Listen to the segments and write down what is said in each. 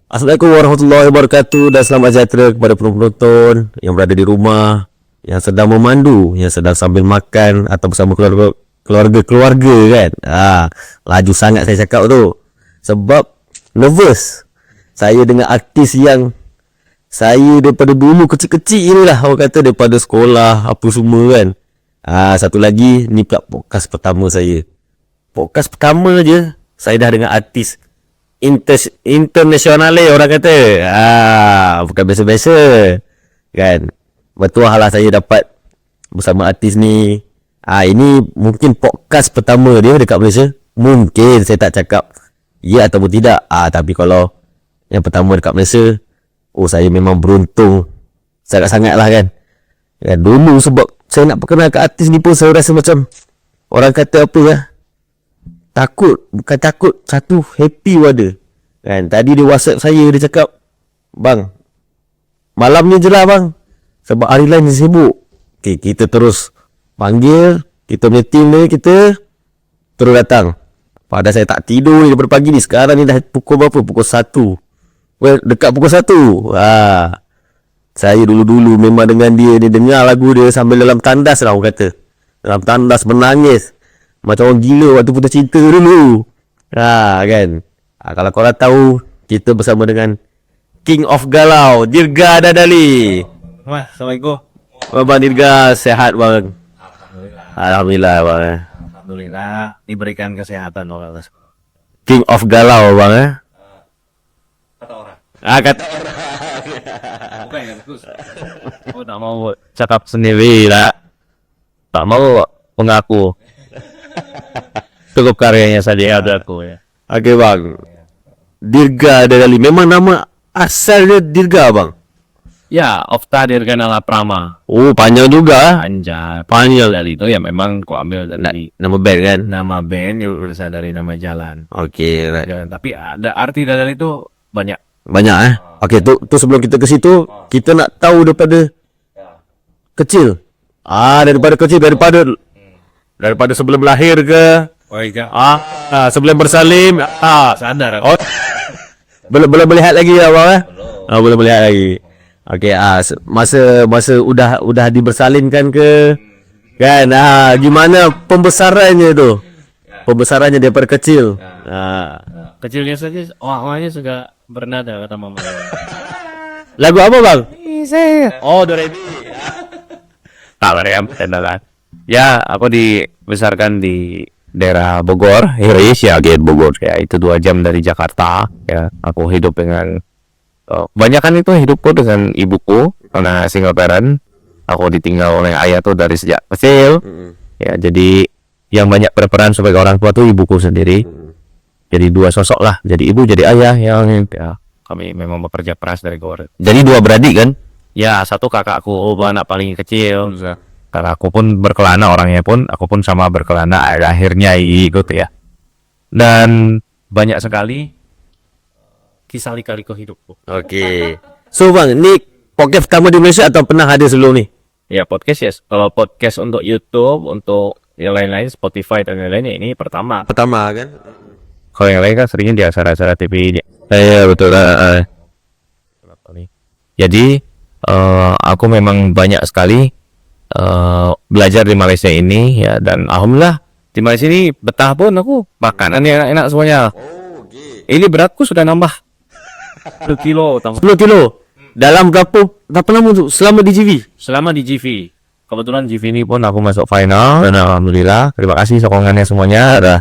Assalamualaikum warahmatullahi wabarakatuh dan selamat sejahtera kepada penonton yang berada di rumah, yang sedang memandu, yang sedang sambil makan atau bersama keluarga kan. Laju sangat saya cakap tu. Sebab nervous. Saya dengan artis yang saya daripada dulu kecil-kecil ni lah, orang kata daripada sekolah apa semua kan. Satu lagi ni pula podcast pertama saya. Podcast pertama je saya dah dengan artis internasional orang kata. Bukan biasa-biasa kan. Betul lah saya dapat bersama artis ni. Ini mungkin podcast pertama dia dekat Malaysia. Mungkin saya tak cakap ya ataupun tidak. Tapi kalau yang pertama dekat Malaysia, saya memang beruntung sangat-sangat lah kan. Dulu sebab saya nak perkenalkan artis ni pun saya rasa macam orang kata apa lah, takut. Bukan takut, satu happy pun ada kan. Tadi dia WhatsApp saya, dia cakap, "Bang, malam ni je lah bang, sebab hari lain dia sibuk." Okay, kita terus panggil, kita punya team ni, kita terus datang. Padahal saya tak tidur ni daripada pagi ni. Sekarang ni dah pukul berapa? Pukul 1. Dekat pukul 1. Saya dulu-dulu memang dengan dia dengar lagu dia sambil dalam tandas lah orang kata. Dalam tandas menangis macam orang gila waktu putus cinta dulu. Kan. Kalau korang tahu, kita bersama dengan King of Galau, Dirga Dadali. Assalamualaikum. Bang Dirga, sehat bang? Alhamdulillah bang. Alhamdulillah diberikan kesehatan orang tersebut. King of Galau bang Kata orang. kata Bukan yang bagus. Aku tak mau cakap sendiri lah. Tak mau mengaku. Cukup karyanya saja ada aku ya. Okey bang. Dirga Dadali, memang nama asal dia Dirga bang? Ya, Ofta Dirganala Prama. Panjang juga. Panjang dari itu ya memang aku ambil dari Nama band kan? nama band yang berasal dari nama jalan. Okey, right. Jalan. Tapi ada arti dari itu banyak. Banyak Okey, tu sebelum kita ke situ, kita nak tahu daripada kecil. Daripada kecil, daripada sebelum lahir ke? Sebelum bersalin. Sadar. Belum melihat lagi lah bang belum melihat lagi. Okey, masa udah dibersalinkan ke? Kan, gimana pembesarannya tu? Pembesarannya daripada kecil. Kecilnya saja awalnya suka bernada kata mama. Lagu apa bang? Do re mi. Tak meriam tendangan. Ya, aku dibesarkan di daerah Bogor, Indonesia, Bogor. Ya, itu 2 jam dari Jakarta. Ya, aku hidup dengan kebanyakan itu hidupku dengan ibuku karena single parent. Aku ditinggal oleh ayah tuh dari sejak kecil. Ya, jadi yang banyak berperan sebagai orang tua tuh ibuku sendiri. Jadi 2 sosok lah, jadi ibu, jadi ayah yang ya, kami memang bekerja keras dari Gor. Jadi 2 beradik kan? Ya, satu kakakku, anak paling kecil. Karena aku pun berkelana orangnya pun, aku pun sama berkelana, akhirnya ikut ya. Dan banyak sekali kisah lika-liku hidupku. Okey. So bang, ni podcast pertama di Malaysia atau pernah ada sebelum ni? Ya, podcast yes. Kalau podcast untuk YouTube, untuk yang lain-lain, Spotify dan lain-lainnya, ini pertama. Pertama kan? Kalau yang lain kan seringnya di acara-acara TV. Ya betul lah. Jadi aku memang banyak sekali belajar di Malaysia ini ya, dan alhamdulillah di Malaysia ini betah pun aku makanan yang enak-enak semuanya. Ini beratku sudah nambah 10 kilo. 10 kilo? Dalam berapa lama tu? Selama di GV? Selama di GV. Kebetulan GV ini pun aku masuk final dan alhamdulillah terima kasih sokongannya semuanya. Ada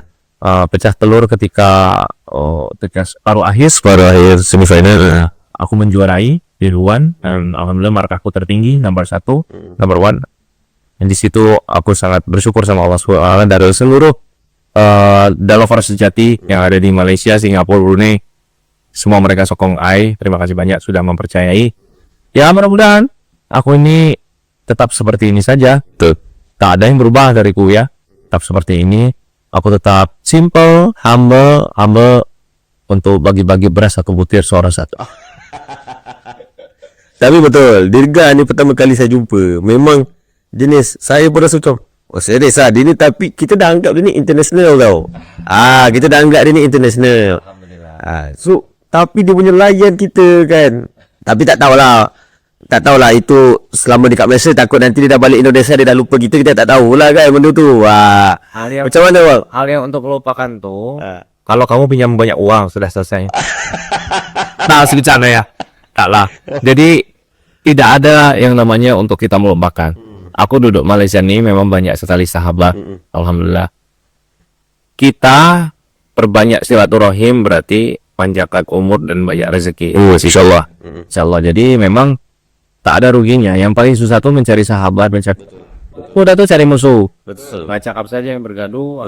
pecah telur ketika paruh akhir semifinal. Aku menjuarai di Ruan dan alhamdulillah markaku tertinggi number 1, number 1. Dan di situ aku sangat bersyukur sama Allah SWT dari seluruh Dalover sejati yang ada di Malaysia, Singapura, Brunei. Semua mereka sokong terima kasih banyak sudah mempercayai. Ya, mudah-mudahan aku ini tetap seperti ini saja. Tak ada yang berubah dariku ya. Tetap seperti ini. Aku tetap simple, humble untuk bagi-bagi beras 1 butir seorang satu. Tapi betul, Dirga ni pertama kali saya jumpa. Memang jenis saya pun rasa macam, serius dia ni, tapi kita dah anggap dia ni international tau. Kita dah anggap dia ni international. Alhamdulillah. So tapi dia punya layan kita kan. Tapi tak tahulah itu selama dekat Malaysia, takut nanti dia dah balik Indonesia dia dah lupa kita tak tahulah kan benda tu. Wah. Macam mana bang? Hal yang untuk melupakan tuh, kalau kamu pinjam banyak uang sudah selesai. Nah, segitu ya. Tak lah. Jadi tidak ada yang namanya untuk kita melupakan. Aku duduk Malaysia nih memang banyak sekali sahabat. Alhamdulillah. Kita perbanyak silaturahim berarti panjangkan umur dan banyak rezeki. Insyaallah. Insyaallah. Jadi memang tak ada ruginya. Yang paling susah tuh mencari sahabat, udah tuh cari musuh. Betul. Nah, cakap saja yang bergaduh.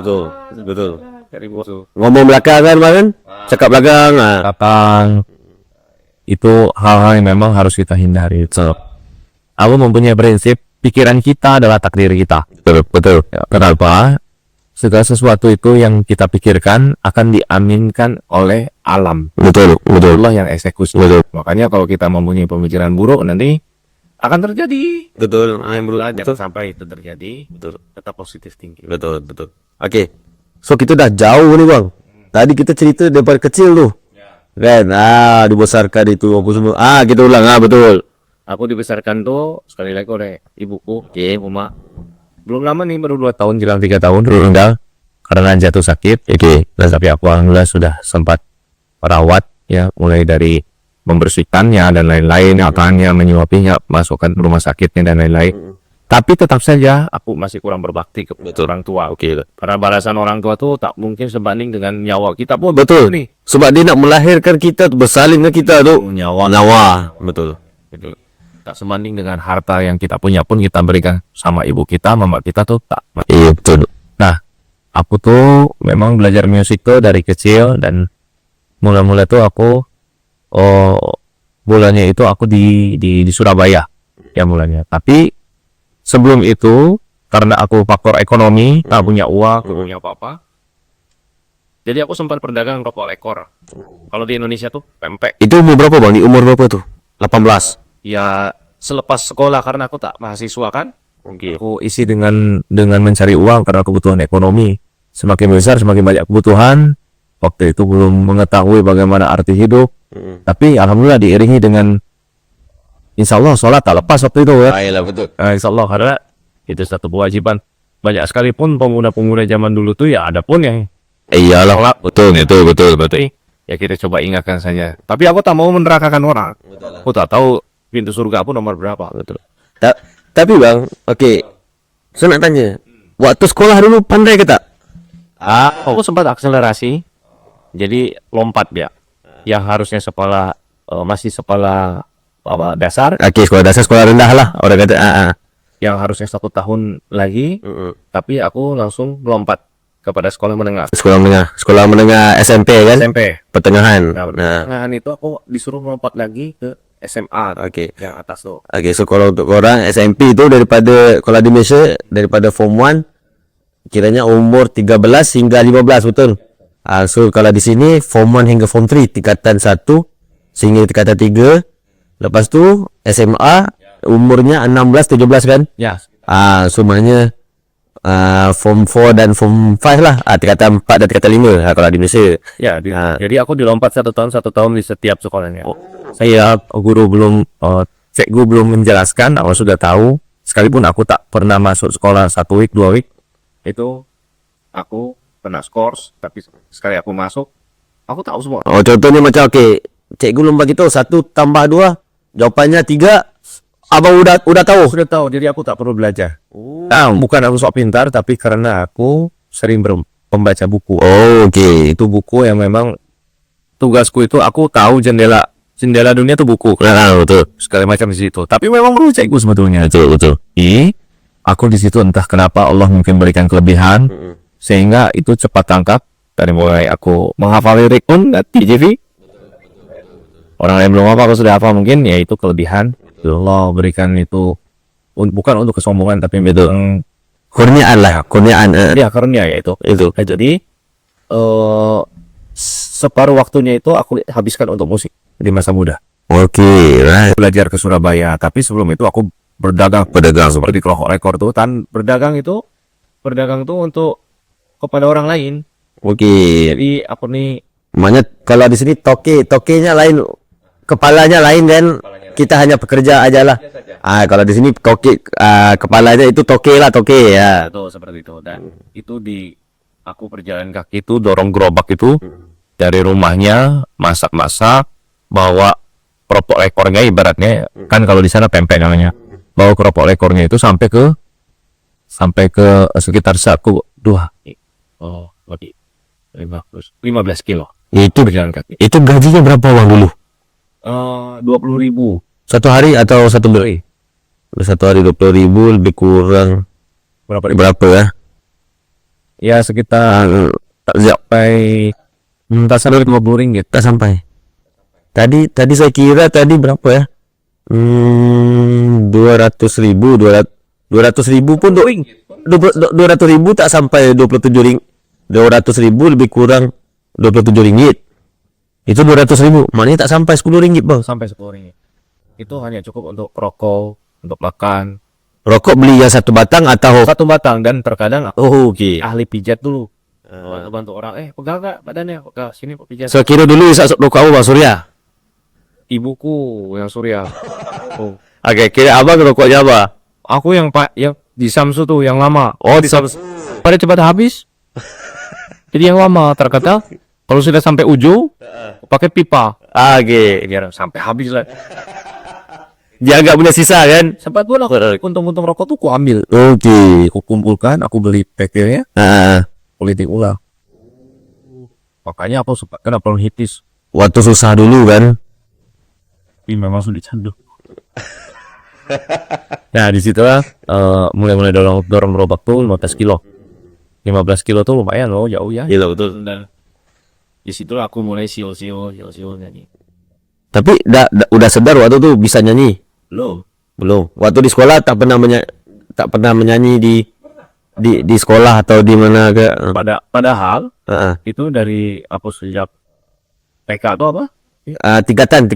Betul. Cari musuh. Ngomong belakang kan bang? Cakap belakang. Datang. Itu hal-hal yang memang harus kita hindari. So, aku mempunyai prinsip pikiran kita adalah takdir kita. Betul. Ya, kenapa? Segala sesuatu itu yang kita pikirkan akan diaminkan oleh alam. Betul. Allah yang eksekusi. Betul. Makanya kalau kita mempunyai pemikiran buruk nanti akan terjadi. Betul. Jangan sampai itu terjadi. Betul. Tetap positif thinking. Betul. Oke. So kita dah jauh nih bang. Tadi kita cerita daripada kecil tuh. Kan? Dibesarkan itu aku semua. Kita ulang. Betul. Aku dibesarkan tuh sekali lagi oleh ibuku, Uma. Belum lama nih, baru 2 tahun, jelang 3 tahun meninggal karena jatuh sakit. Tapi aku alhamdulillah sudah sempat merawat ya, mulai dari membersihkannya dan lain-lain, makannya, menyuapinya, masukkan rumah sakitnya dan lain-lain. Tapi tetap saja aku masih kurang berbakti ke orang tua. Karena balasan orang tua tuh tak mungkin sebanding dengan nyawa kita pun. Betul nih. Sebab dia nak melahirkan kita, bersalin dengan kita tuh. Nyawa. Betul. Gitu. Tak sebanding dengan harta yang kita punya pun kita berikan sama ibu kita, mama kita tuh tak. Iya betul. Nah, aku tuh memang belajar musik tuh dari kecil dan mula-mula tuh aku bulannya itu aku di Surabaya ya mulanya. Tapi sebelum itu karena aku faktor ekonomi, tak punya uang, tak punya apa-apa. Jadi aku sempat berdagang rokok ekor. Kalau di Indonesia tuh pempek. Itu umur berapa bang? Di umur berapa tuh? 18. Ya selepas sekolah karena aku tak mahasiswa kan. Aku isi dengan mencari uang karena kebutuhan ekonomi. Semakin besar semakin banyak kebutuhan. Waktu itu belum mengetahui bagaimana arti hidup. Tapi alhamdulillah diiringi dengan insya Allah sholat tak lepas waktu itu ya. Ayolah betul. Insya Allah karena itu satu kewajiban. Banyak sekali pun pemuda-pemuda zaman dulu tuh ya ada pun yang Iyalah betul. ya kita coba ingatkan saja. Tapi aku tak mau menerakakan orang. Aku tak tahu pintu surga aku nomor berapa. Betul. Tapi bang, saya nak tanya, waktu sekolah dulu pandai ke tak? Aku sempat akselerasi, jadi lompat dia. Yang harusnya sekolah masih sekolah dasar. Sekolah dasar, sekolah rendah lah. Orang kata. Yang harusnya 1 tahun lagi, tapi aku langsung melompat kepada sekolah menengah. Sekolah menengah SMP kan? SMP. Pertengahan. Nah, pertengahan itu aku disuruh melompat lagi ke SMA. Yang atas tuh. So kalau untuk orang SMP itu kalau di Malaysia daripada form 1 kiranya umur 13 hingga 15 betul. So kalau di sini form 1 hingga form 3 tingkatan 1 sehingga tingkatan 3. Lepas tu SMA umurnya 16 17 kan? Ya. Semuanya form 4 dan form 5 lah. Tingkatan 4 dan tingkatan 5 kalau di Malaysia. Ya, jadi aku dilompat 1 tahun di setiap sekolahnya. Saya guru cikgu belum menjelaskan, aku sudah tahu. Sekalipun aku tak pernah masuk sekolah 1 week 2 week, itu aku pernah skors. Tapi sekali aku masuk, aku tahu semua. Contohnya macam cikgu lomba kita 1 tambah 2 jawapannya 3. Abang udah tahu. Sudah tahu, jadi aku tak perlu belajar. Bukan aku sok pintar, tapi karena aku sering membaca buku. Itu buku yang memang tugasku itu aku tahu jendela dunia itu buku. Betul. Segala macam di situ. Tapi memang perlu cikgu sebetulnya. Betul. Aku di situ entah kenapa Allah mungkin berikan kelebihan sehingga itu cepat tangkap. Dari mulai aku menghafal lirik pun di TV. Orang yang belum hafal aku sudah hafal mungkin, ya itu kelebihan. Allah berikan itu bukan untuk kesombongan tapi betul kurniaan lah, kurniaan. Ya karunia ya itu. Jadi separuh waktunya itu aku habiskan untuk musik di masa muda. Right. Belajar ke Surabaya, tapi sebelum itu aku berdagang seperti rokok ekor tuh. Berdagang tuh untuk kepada orang lain. Jadi aku nih Makanya kalau di sini tokenya lain, kepalanya lain kan. Kita hanya pekerja aja lah. Kalau di sini kepalanya itu toke ya. Itu seperti itu. Dan itu aku perjalanan kaki itu dorong gerobak itu dari rumahnya, masak-masak, bawa keropok ekornya, ibaratnya kan kalau di sana pempek namanya, bawa keropok ekornya itu sampai ke sekitar saku 15 kilo. Itu Berjalan kaki. itu gajinya berapa uang dulu? 20.000 Satu hari atau satu bulan? Satu hari 20.000 lebih kurang berapa ya? ya sekitar tak sampai tak sampai 50 ringgit. Tak sampai. Tadi saya kira tadi berapa ya? 200.000 pun 200.000 tak sampai 27 ringgit. 200.000 lebih kurang 27 ringgit. Itu 200.000, maknanya tak sampai 10 ringgit bang. Sampai 10 ringgit. Itu hanya cukup untuk rokok, untuk makan. Rokok beli yang satu batang atau Satu batang, dan terkadang aku oke. ahli pijat dulu. Bantu orang, pegang gak badannya, pegang sini pijat. So kira dulu rokok kamu bang Surya. Ibuku yang Surya. Oke, kira abang rokoknya apa? Aku yang di Samsu tuh yang lama. Oh di Samsung. Pada cepat habis. Jadi yang lama terkadang kalau sudah sampai ujung pakai pipa. Oke. Biar sampai habis lah. Dia nggak punya sisa kan? Sempat pun aku untung-untung rokok tuh aku ambil. Oke. Aku kumpulkan, aku beli packnya, politik ulang. Makanya aku suka kenapa hitis. Waktu susah dulu kan? Tapi memang sudah candu. Nah di situ lah mulai dorong gerobak tuh 15 kilo. 15 kilo tuh lumayan loh, jauh ya. Iya betul. Dan di situ aku mulai siul nyanyi. Tapi udah sadar waktu tuh bisa nyanyi? Belum. Waktu di sekolah tak pernah menyanyi di sekolah atau di mana ke? Padahal itu dari aku sejak TK tuh apa? Tingkatan.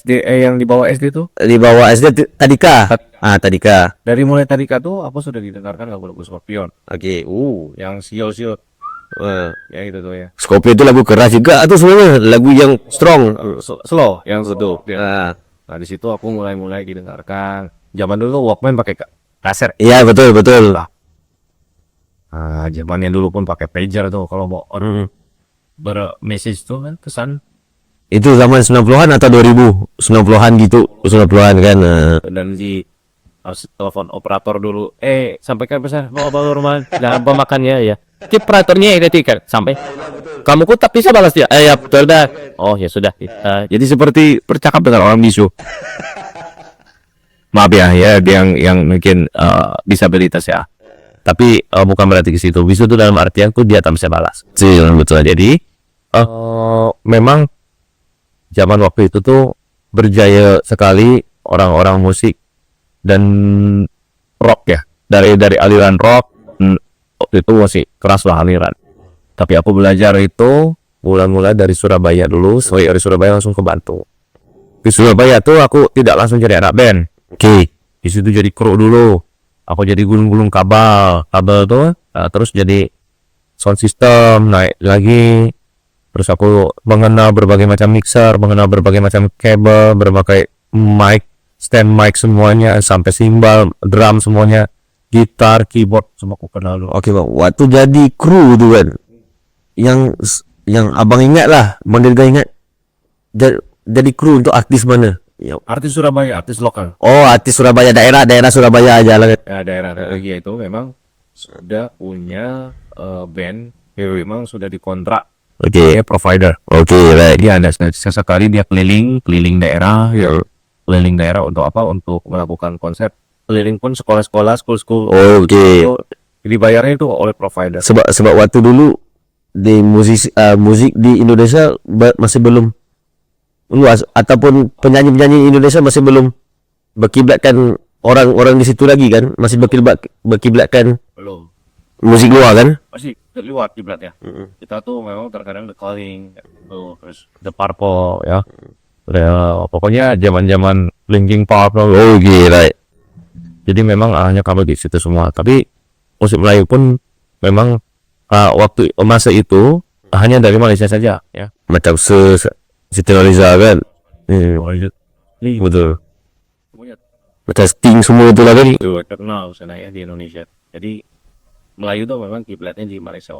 Yang di bawah SD tuh. Di bawah SD Tadika. Tadika. Dari mulai Tadika tuh aku sudah didengarkan lagu-lagu Scorpion. Oke. Yang siul. Ya itu tuh ya. Scorpio itu lagu keras juga atau semuanya lagu yang strong. Slow yang seduh. Nah di situ aku mulai didengarkan. Zaman dulu Walkman pakai kaset. Iya betul. Zamannya dulu pun pakai pager tuh kalau mau bermessage tuh kan pesan. Itu zaman 90-an atau 2000? 90-an gitu. 90-an kan. Dan di telepon operator dulu. Sampaikan pesan mau bawa rumah dan pemakannya ya. Operatornya kan sampai. Kamu kok tak bisa balas dia? Ya betul dah. Oh ya sudah. Jadi seperti bercakap dengan orang bisu. Maaf ya yang mungkin disabilitas ya. Tapi bukan berarti ke situ. Bisu itu dalam artian dia tak bisa balas. Betul. Jadi memang zaman waktu itu tuh berjaya sekali orang-orang musik dan rock ya. Dari aliran rock waktu itu masih keras lah aliran. Tapi aku belajar itu mulai dari Surabaya dulu. Dari Surabaya langsung ke Bantul. Di Surabaya tuh aku tidak langsung jadi anak band. Oke. Di situ jadi kru dulu. Aku jadi gulung-gulung kabel tuh. Terus jadi sound system, naik lagi. Terus aku mengenal berbagai macam mixer, mengenal berbagai macam kabel, berbagai mic, stand mic semuanya, sampai cymbal, drum semuanya, gitar, keyboard, semua aku kenal dulu. Oke bang, waktu jadi kru tuh kan, yang abang ingat lah, Bang Dirga ingat, jadi kru untuk artis mana? Artis Surabaya, artis lokal. Oh, artis Surabaya, daerah Surabaya aja lah. Ya, daerah Regia itu memang sudah punya band, memang sudah dikontrak. Oke. Provider. Oke, baik. Dia ada sesekali dia keliling daerah, keliling daerah untuk apa? Untuk melakukan konser. Keliling pun sekolah-sekolah, school. Oke. Dibayarnya itu oleh provider. Sebab waktu dulu di musik di Indonesia masih belum luas, ataupun penyanyi Indonesia masih belum berkiblatkan orang di situ lagi kan, masih berkiblatkan Belum. musik luar kan? Masih terliwat kiblatnya. Kita tuh memang terkadang The Calling, terus The Purple ya. Pokoknya zaman-zaman Linkin Park. Oh gila. Jadi memang hanya kabel di situ semua. Tapi musik Melayu pun memang waktu masa itu hanya dari Malaysia saja ya. Macam Siti Nurhaliza kan. Betul. Macam Sting semua tu lah kan. Itu terkenal sana ya di Indonesia. Jadi Melayu tuh memang kiblatnya di Malaysia.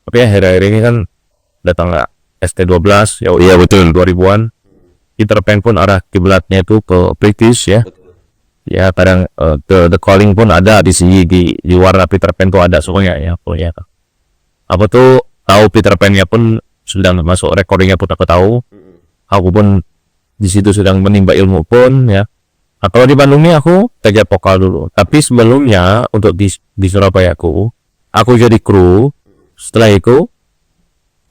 Tapi akhir-akhir ini kan datanglah ST12 ya. Iya betul. 2000-an. Peter Pan pun arah kiblatnya itu ke British ya. Ya kadang The Calling pun ada di sini, di warna Peter Pan tuh ada semuanya ya. Oh ya. Apa tuh tahu Peter Pan-nya pun sedang masuk recordingnya pun aku tahu. Aku pun di situ sedang menimba ilmu pun ya. Nah, kalau di Bandung ini aku kerja vokal dulu. Tapi sebelumnya untuk di Surabaya aku jadi kru. Setelah itu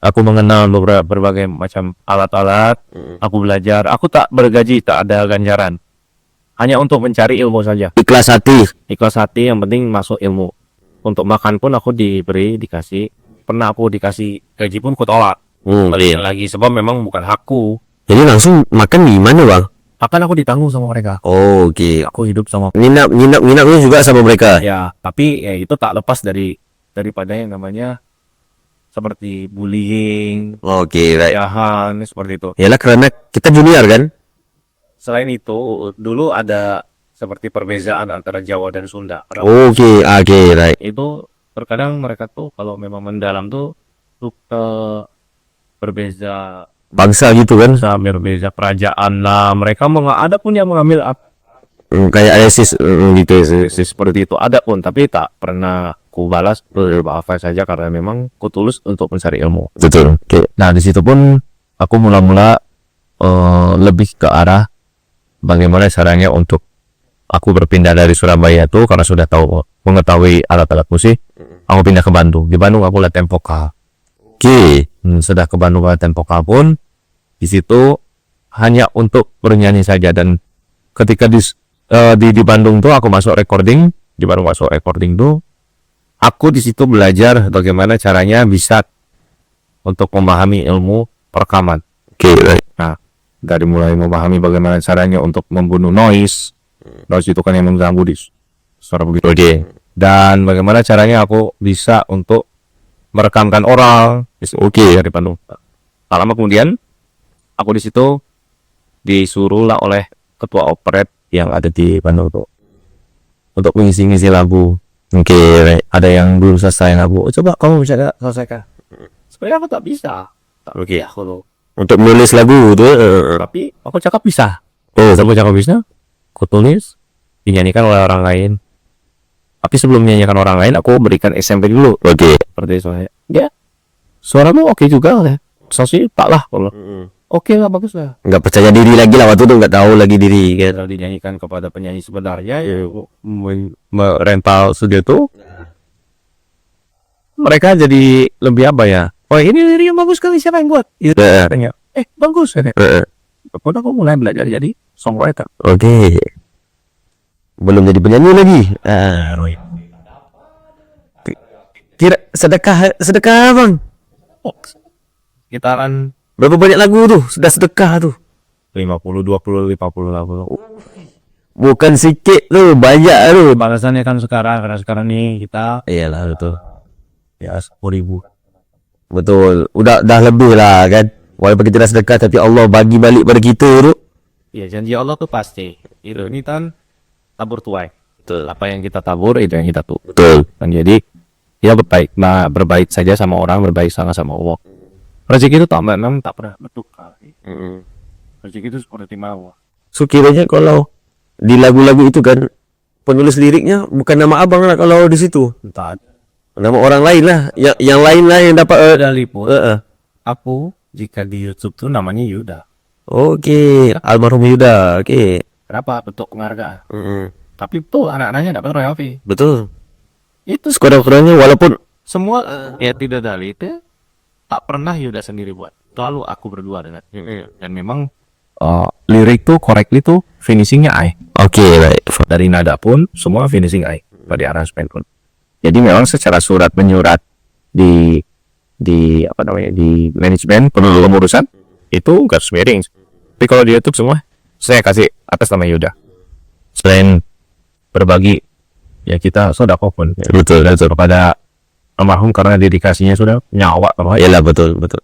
aku mengenal berbagai macam alat-alat. Aku belajar. Aku tak bergaji, tak ada ganjaran. Hanya untuk mencari ilmu saja. Ikhlas hati. Ikhlas hati, yang penting masuk ilmu. Untuk makan pun aku dikasih. Pernah aku dikasih gaji pun aku tolak. Iya. Lagi sebab memang bukan hakku. Jadi langsung makan di mana bang? Akan aku ditanggung sama mereka. Oh, oke. Aku hidup sama Nginapnya juga sama mereka. ya, tapi ya itu tak lepas daripada yang namanya seperti bullying, Oke, right. jahan, seperti itu. Yalah karena kita junior kan. Selain itu, dulu ada seperti perbedaan antara Jawa dan Sunda. Oke, right. Itu terkadang mereka tuh kalau memang mendalam tuh suka berbeza Bangsa gitu kan. sambil berbeza kerajaan lah. Mereka ada pun yang mengambil Kayak ISIS gitu ya. seperti itu, ada pun, tapi tak pernah ku balas, apa saja karena memang ku tulus untuk mencari ilmu. Betul. Oke. Nah di situ pun aku mula-mula lebih ke arah bagaimana caranya untuk aku berpindah dari Surabaya tuh karena sudah mengetahui alat-alat musik. Aku pindah ke Bandung. Di Bandung aku latihan vokal. Oke. Sudah ke Bandung latihan vokal pun di situ hanya untuk bernyanyi saja. Dan ketika di Bandung tuh aku masuk recording, di Bandung masuk recording tuh aku di situ belajar bagaimana caranya bisa untuk memahami ilmu perekaman. Oke, right. Nah, dari mulai memahami bagaimana caranya untuk membunuh noise itu kan yang mengganggu di suara begitu. Oke. Dan bagaimana caranya aku bisa untuk merekamkan oral. Oke, dari Bandung. Tak lama kemudian aku di situ disuruh lah oleh ketua operet yang ada di Bandung tuh untuk mengisi-ngisi lagu. Oke, right. Ada yang belum selesai lagu. Coba kamu bisa selesaikan. Sebenarnya aku tak bisa. Tak Oke. aku loh. Untuk menulis lagu tuh. Tapi aku cakap bisa. Oh, Aku cakap bisa. Aku tulis, dinyanyikan oleh orang lain. Tapi sebelum menyanyikan orang lain, aku berikan SMP dulu. oke. Seperti suara. Ya, suaramu oke juga lah. Sosi tak lah kalau. Oke lah, bagus lah. Nggak percaya diri lagi lah waktu itu, nggak tahu lagi diri kan. Kalau dinyanyikan kepada penyanyi sebenarnya, ya merental studio tuh, mereka jadi lebih apa ya? Oh ini liriknya bagus sekali, siapa yang buat? Itu katanya. Bagus. Pokoknya aku mulai belajar jadi songwriter. Oke. Belum jadi penyanyi lagi. Kira sedekah bang. Sekitaran Berapa banyak lagu tuh? Sudah sedekah tuh. 50, 20, 50 lagu. Bukan sedikit tuh, banyak tuh. Balasannya kan karena sekarang nih kita Iyalah betul. ya 10.000. Betul. Dah lebih lah kan. Walaupun kita dah sedekah tapi Allah bagi balik pada kita tuh. Ya janji Allah tuh pasti. Itu ini kan tabur tuai. Betul. Apa yang kita tabur itu yang kita tuh. Betul. Dan jadi kita berbaik saja sama orang, berbaik sama Allah. Rezeki itu tak pernah bertukar. Rezeki itu seperti mawar. So kiranya kalau di lagu-lagu itu kan penulis liriknya bukan nama abang lah kalau di situ. Entah Nama orang lain lah. Yang lain lah yang dapat. ada liput. Aku jika di YouTube tuh namanya Yuda. Oke. Almarhum Yuda. Oke. Kenapa? Bentuk penghargaan. Tapi tuh anak-anaknya dapat royalti. Betul. Itu Sekurang-kurangnya walaupun semua ya tidak dari itu tak pernah Yuda sendiri buat. Selalu aku berdua dengan. Dan memang lirik tuh correctly tuh finishingnya I. oke, right. Dari nada pun semua finishing I. Pada arrangement pun. Jadi memang secara surat menyurat di apa namanya di manajemen pengurusan itu garis miring. Tapi kalau di YouTube semua saya kasih atas nama Yuda. Selain berbagi ya kita sedekah pun Betul. kepada almarhum karena dedikasinya sudah nyawa kalau Yalah, betul, betul.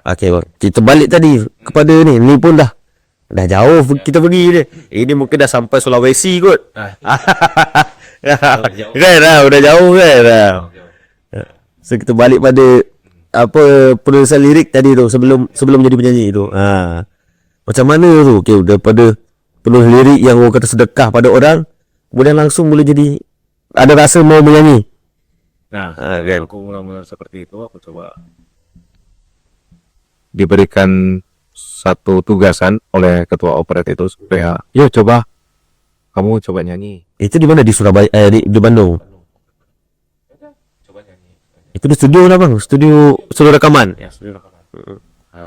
Okey, bang. Kita balik tadi kepada ni pun dah jauh kita pergi ni. Ini mungkin dah sampai Sulawesi kot. Kan dah, udah jauh kan dah. So kita balik pada apa penulisan lirik tadi tu sebelum jadi penyanyi tu. Macam mana tu? Okey, daripada penulis lirik yang orang kata sedekah pada orang, kemudian langsung boleh jadi ada rasa mau menyanyi. Nah, kan. aku mula-mula seperti itu, aku coba diberikan satu tugasan oleh ketua operet itu supaya, yuk kamu coba nyanyi. Itu di mana? Di Surabaya, di Bandung. Coba nyanyi. Itu di studio lah bang, studio rekaman. Ya, sudah rekaman.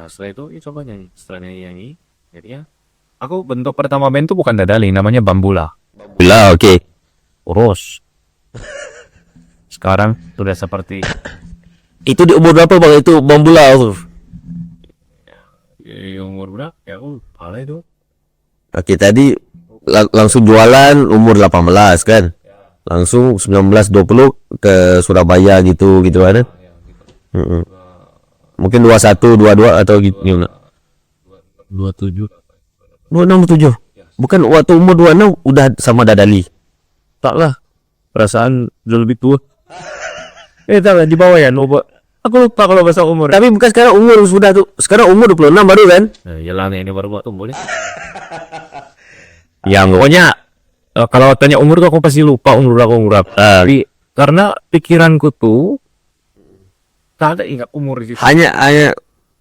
Setelah itu, ya coba nyanyi. Setelah nyanyi, jadi ya, aku bentuk pertama band itu bukan Dadali, namanya Bambula. Bila, okey. Urus. Sekarang sudah seperti Itu di umur berapa bang? Itu Bambula tu. umur berapa? Ya, pala itu. Okey, tadi langsung jualan umur 18 kan? Langsung 19-20 ke Surabaya gitu kan? Mungkin 21, 22 atau gitu. 27. 26, 27. Bukan waktu umur 26 udah sama Dadali. Tak lah. Perasaan udah lebih tua. Tak lah, di bawah ya. Aku lupa kalau bahasa umur. Tapi bukan sekarang umur sudah tuh. Sekarang umur 26 baru kan? Yalah, ini baru buat tumbuh nih. Ya, pokoknya kalau tanya umur tuh aku pasti lupa umur aku berapa. Tapi karena pikiranku tuh tak ada ingat umur di situ. Hanya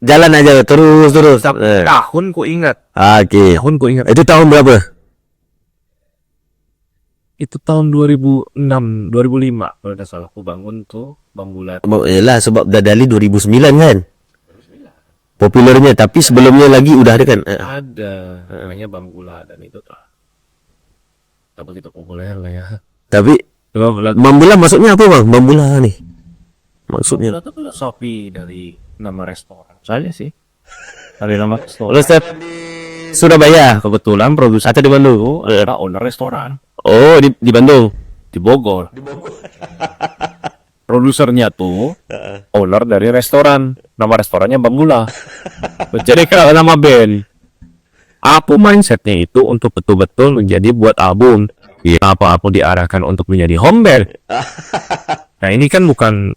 jalan aja terus. Tahun ku ingat. Okey. Tahun ku ingat. Itu tahun berapa? Itu tahun 2006, 2005 kalau tidak salah aku bangun tuh Bambulat. Yalah, sebab Dadali 2009 kan? Populernya, tapi sebelumnya lagi udah ada kan? Ada namanya Bambula dan itu tak begitu populer lah ya. Tapi Bambula maksudnya apa bang? Bambula ni maksudnya Bambula itu filosofi dari nama restoran saja sih. Dari nama restoran. Ustaz Surabaya Kebetulan produser atau di Bandung? adalah owner restoran Oh, di Bandung. di Bogor. Produsernya tuh owner dari restoran. Nama restorannya Bambula. Jadi kalau nama band, aku mindsetnya itu untuk betul-betul menjadi buat album. Apa aku diarahkan untuk menjadi home band. Nah ini kan bukan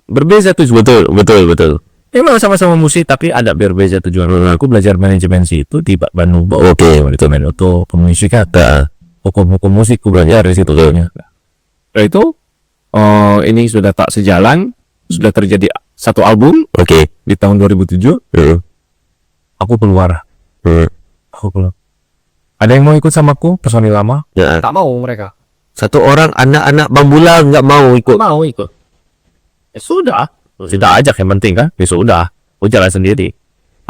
berbeza tuh. Betul. Memang sama-sama musik tapi ada berbeza tujuan. Aku belajar manajemen itu di Bandung. Oke. Itu pemusik kata. Hukum musik aku belajar di situ. Nah itu ini sudah tak sejalan, sudah terjadi satu album. Oke. Di tahun 2007. Aku keluar. Aku keluar. Ada yang mau ikut sama aku, personil lama? Ya. Tak mau mereka. Satu orang anak-anak Bambula nggak mau ikut. Mau ikut. Sudah ajak yang penting kan. Ya sudah, aku jalan sendiri.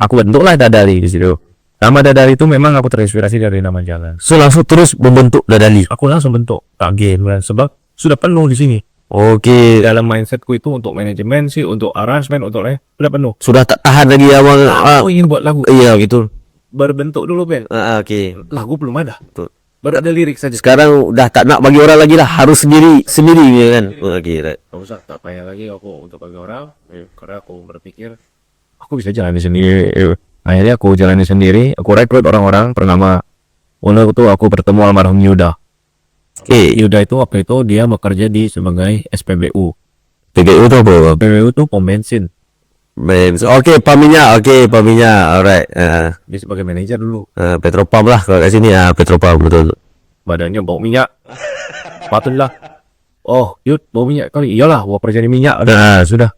Aku bentuklah Dadali di situ. Nama Dadali itu memang aku terinspirasi dari nama jalan. So langsung terus membentuk Dadali. Aku langsung bentuk kaget sebab sudah penuh di sini. Oke. Dalam mindsetku itu untuk manajemen sih, untuk arrangement, untuk sudah penuh. Sudah tak tahan lagi abang. Aku ingin buat lagu. Iya gitu. Berbentuk dulu Ben. Oke. Lagu belum ada. Betul. Baru ada lirik saja. Sekarang udah tak nak bagi orang lagi lah, harus sendiri ya kan. Oke. Right. Tak usah, tak payah lagi aku untuk bagi orang. Karena aku berpikir aku bisa jalani sendiri. Akhirnya aku jalani sendiri. Aku rekrut orang-orang. Bernama owner itu aku bertemu almarhum Yuda. Oke. Yuda itu waktu itu dia bekerja di sebagai SPBU. PBU tu apa? SPBU itu pom bensin. Oke, paminyak. Alright. Dia sebagai manajer dulu. Petropam lah kalau kat sini. Petropam betul. Badannya bau minyak. Patutlah. Oh, Yud, bau minyak kali. Iyalah, gua kerja di minyak. Sudah.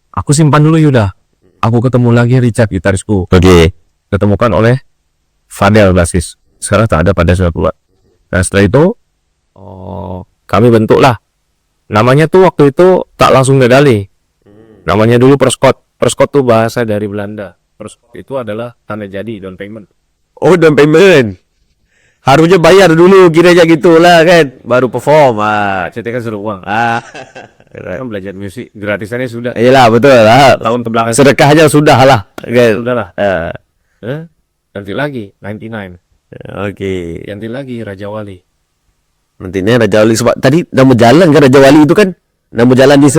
Aku simpan dulu Yuda. Aku ketemu lagi Richard gitarisku. Oke. Ketemukan oleh Fadel basis. Sekarang tak ada pada sudah keluar. Nah setelah itu kami bentuklah. Namanya tuh waktu itu tak langsung Dadali. Namanya dulu Perskot. Perskot tuh bahasa dari Belanda. Perskot itu adalah tanda jadi, down payment. Oh, down payment. Harusnya bayar dulu, kira aja gitulah kan. Baru perform. CT kan suruh uang. Kan belajar musik gratisannya sudah. Iyalah, betul lah. Tahun kebelakang Sedekah aja sudah lah. Kan. sudah lah. Ganti lagi 99. Oke. Ganti lagi Raja Wali. Nantinya Raja Wali, sebab tadi nama jalan kan Raja Wali itu kan nama jalan di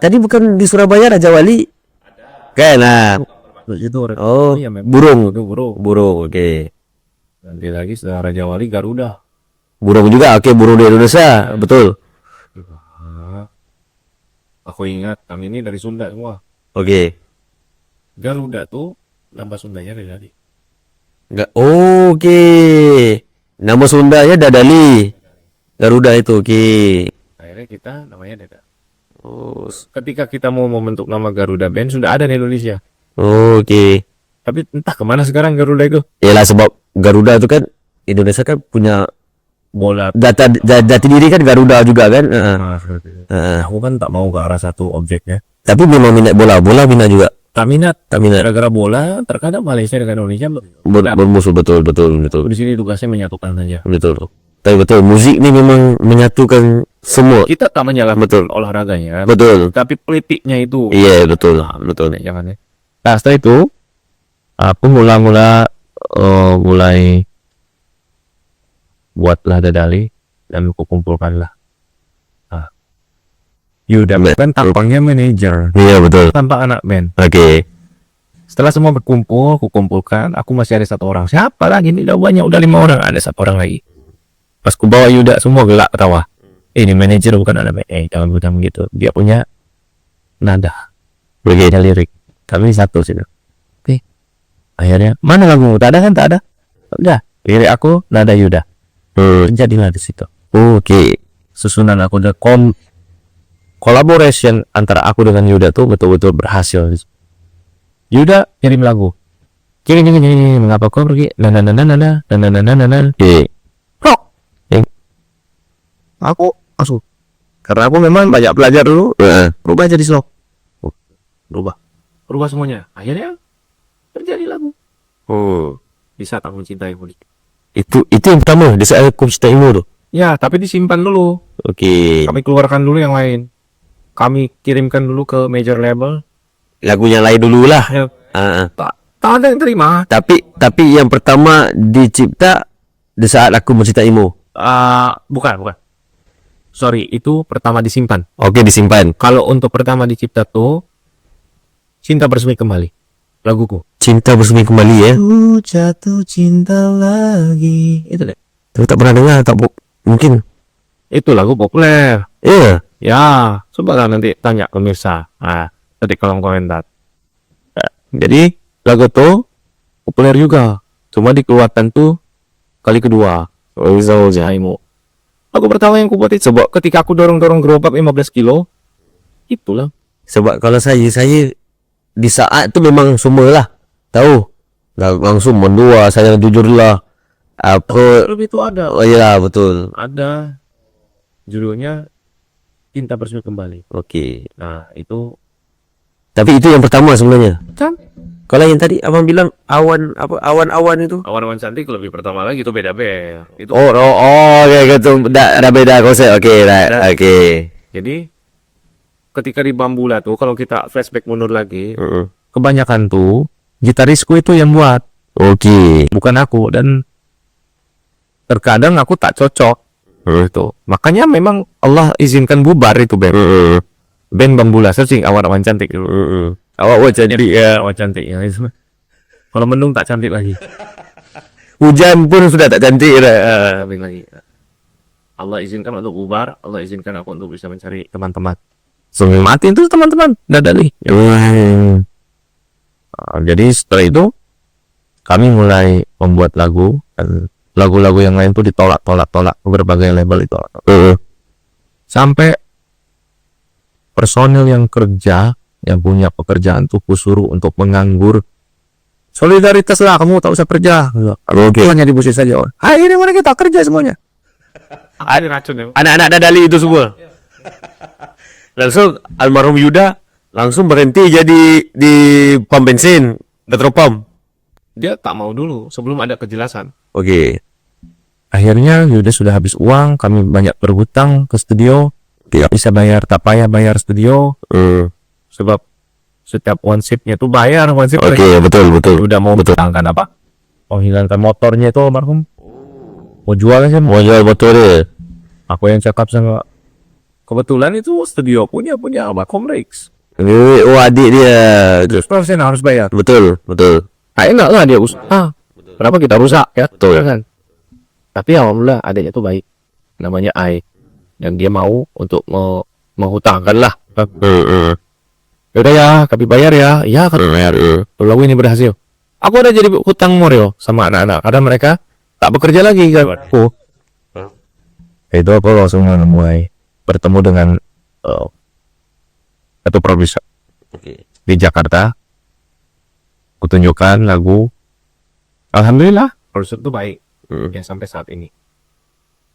tadi bukan di Surabaya Raja Wali kan? Nah, Itu oh, iya, memang. burung, Itu burung. burung, oke. Nanti lagi setelah Raja Wali Garuda. Burung juga, oke, burung di Indonesia, betul. Ah, aku ingat kami ini dari Sunda semua. Oke. Garuda tuh nama Sundanya dari. Enggak, oke. Nama Sundanya Dadali. Garuda itu, oke. Akhirnya kita namanya Dada. Oh, Ketika kita mau membentuk nama Garuda Band sudah ada di Indonesia. oke. Tapi entah kemana sekarang Garuda itu. Yalah, sebab Garuda itu kan Indonesia kan punya Bola. jati diri kan Garuda juga kan. Aku kan tak mau ke arah satu objeknya. Tapi memang minat bola minat juga. Tak minat. Tak minat. Gara-gara bola, terkadang Malaysia dengan Indonesia Bermusuh, betul. di sini tugasnya menyatukan saja. Betul. Tapi betul, musik ni memang menyatukan semua. Kita tak menyalahkan Betul. olahraganya, Betul. tapi politiknya itu Iya, betul. Betul. jangan ya. Nah, setelah itu aku mulai buatlah Dadali dan aku kumpulkanlah. Yuda kan tampangnya manajer, Iya, betul. tanpa anak band. Oke. Setelah semua berkumpul, aku kumpulkan, aku masih ada satu orang. Siapa lagi? Ini udah banyak, udah 5 orang. Ada satu orang lagi. Pas ku bawa Yuda, semua gelak ketawa. Ini manajer bukan anak band. Jangan bilang gitu. Dia punya nada, Oke. punya lirik. Kami satu sih. Oke. Akhirnya, mana lagu? Tak ada kan? Tak ada. Udah. Lirik aku, nada Yuda. Jadilah di situ. Oke. Susunan aku udah collaboration antara aku dengan Yuda tuh betul-betul berhasil. Yuda kirim lagu. Kirim, mengapa kau pergi? Nana. Oke. Rock. Aku masuk. Karena aku memang banyak belajar dulu, berubah jadi slow. Berubah semuanya. Akhirnya terjadi lagu. Oh. Bisa tak mencintaimu. Itu yang pertama di saat aku cintaimu tuh. Ya, tapi disimpan dulu. Oke. Kami keluarkan dulu yang lain. Kami kirimkan dulu ke major label. Lagunya lain dulu lah. Ya, Ah, ah. tak ada yang terima. Tapi yang pertama dicipta di saat aku mencintaimu. Bukan. Sorry, itu pertama disimpan. Oke, disimpan. Kalau untuk pertama dicipta tuh Cinta Bersemi Kembali. Laguku. Cinta bersemi kembali ya. Ku jatuh cinta lagi. Itu deh. Tapi tak pernah dengar, mungkin. Itu lagu populer. Iya. Ya, coba lah nanti tanya pemirsa. Tadi kolom komentar. Jadi lagu tuh populer juga. Cuma dikeluarkan tuh kali kedua. Bisa jaimu. Lagu pertama yang ku buat itu coba ketika aku dorong gerobak 15 kilo. Itulah. Sebab kalau saya di saat itu memang semua lah tahu. Langsung mendua, saya jujurlah. Apa? Lebih itu ada. Oh iya, betul. Ada judulnya Cinta Bersemi Kembali. Oke. Nah, itu Tapi itu yang pertama sebenarnya. kan Kalau yang tadi abang bilang awan-awan itu. Awan-awan Cantik lebih pertama lagi itu beda. Itu Kayak gitu. Ada beda konsep. Oke, oke. jadi ketika di Bambula tuh kalau kita flashback mundur lagi, kebanyakan tuh gitarisku itu yang buat, Oke. bukan aku, dan terkadang aku tak cocok. Itu. Makanya memang Allah izinkan bubar itu band Bambula. Searching Awan-Awan Cantik dulu. Awak cantik ya. Awan Cantik ya. Kalau mendung tak cantik lagi. Hujan pun sudah tak cantik dah. Cantik lagi. Allah izinkan untuk bubar, Allah izinkan aku untuk bisa mencari teman-teman. Matiin tuh teman-teman, Dadali. Jadi setelah itu kami mulai membuat lagu, dan lagu-lagu yang lain tuh ditolak ke berbagai label itu. Sampai personil yang kerja, yang punya pekerjaan tuh kusuruh untuk menganggur. Solidaritas lah, kamu tak usah kerja. Oke. Hanya dibusi saja. Akhirnya mereka tak kerja semuanya. Ada racun ya. Anak-anak Dadali itu semua. Langsung almarhum Yuda langsung berhenti jadi di pom bensin, Petropom. Dia tak mau dulu sebelum ada kejelasan. Oke. Akhirnya Yuda sudah habis uang, kami banyak berhutang ke studio. Tidak bisa bayar, tak payah bayar studio. Sebab setiap one shift-nya tuh bayar one shift. Oke, betul. Udah mau bertangkan apa? Menghilangkan motornya itu almarhum. mau jual aja, Mau jual motor dia. aku yang cakap sama, kebetulan itu studio punya Almarhum Rex. Oh, adik dia. 100% harus bayar. Betul, betul. Enak lah dia usaha. Kenapa kita rusak ya? Betul kan? Tapi alhamdulillah adiknya tuh baik. Namanya Ai. Dan dia mau untuk menghutangkan lah. Yaudah ya, kami bayar ya. Ya, kan bayar. Lalu ini berhasil. Aku udah jadi hutang Moreo sama anak-anak. Karena mereka tak bekerja lagi kan. Aku. Itu aku langsung mulai bertemu dengan satu produser Oke. di Jakarta. Kutunjukkan lagu. Alhamdulillah, produser tuh baik. Ya sampai saat ini.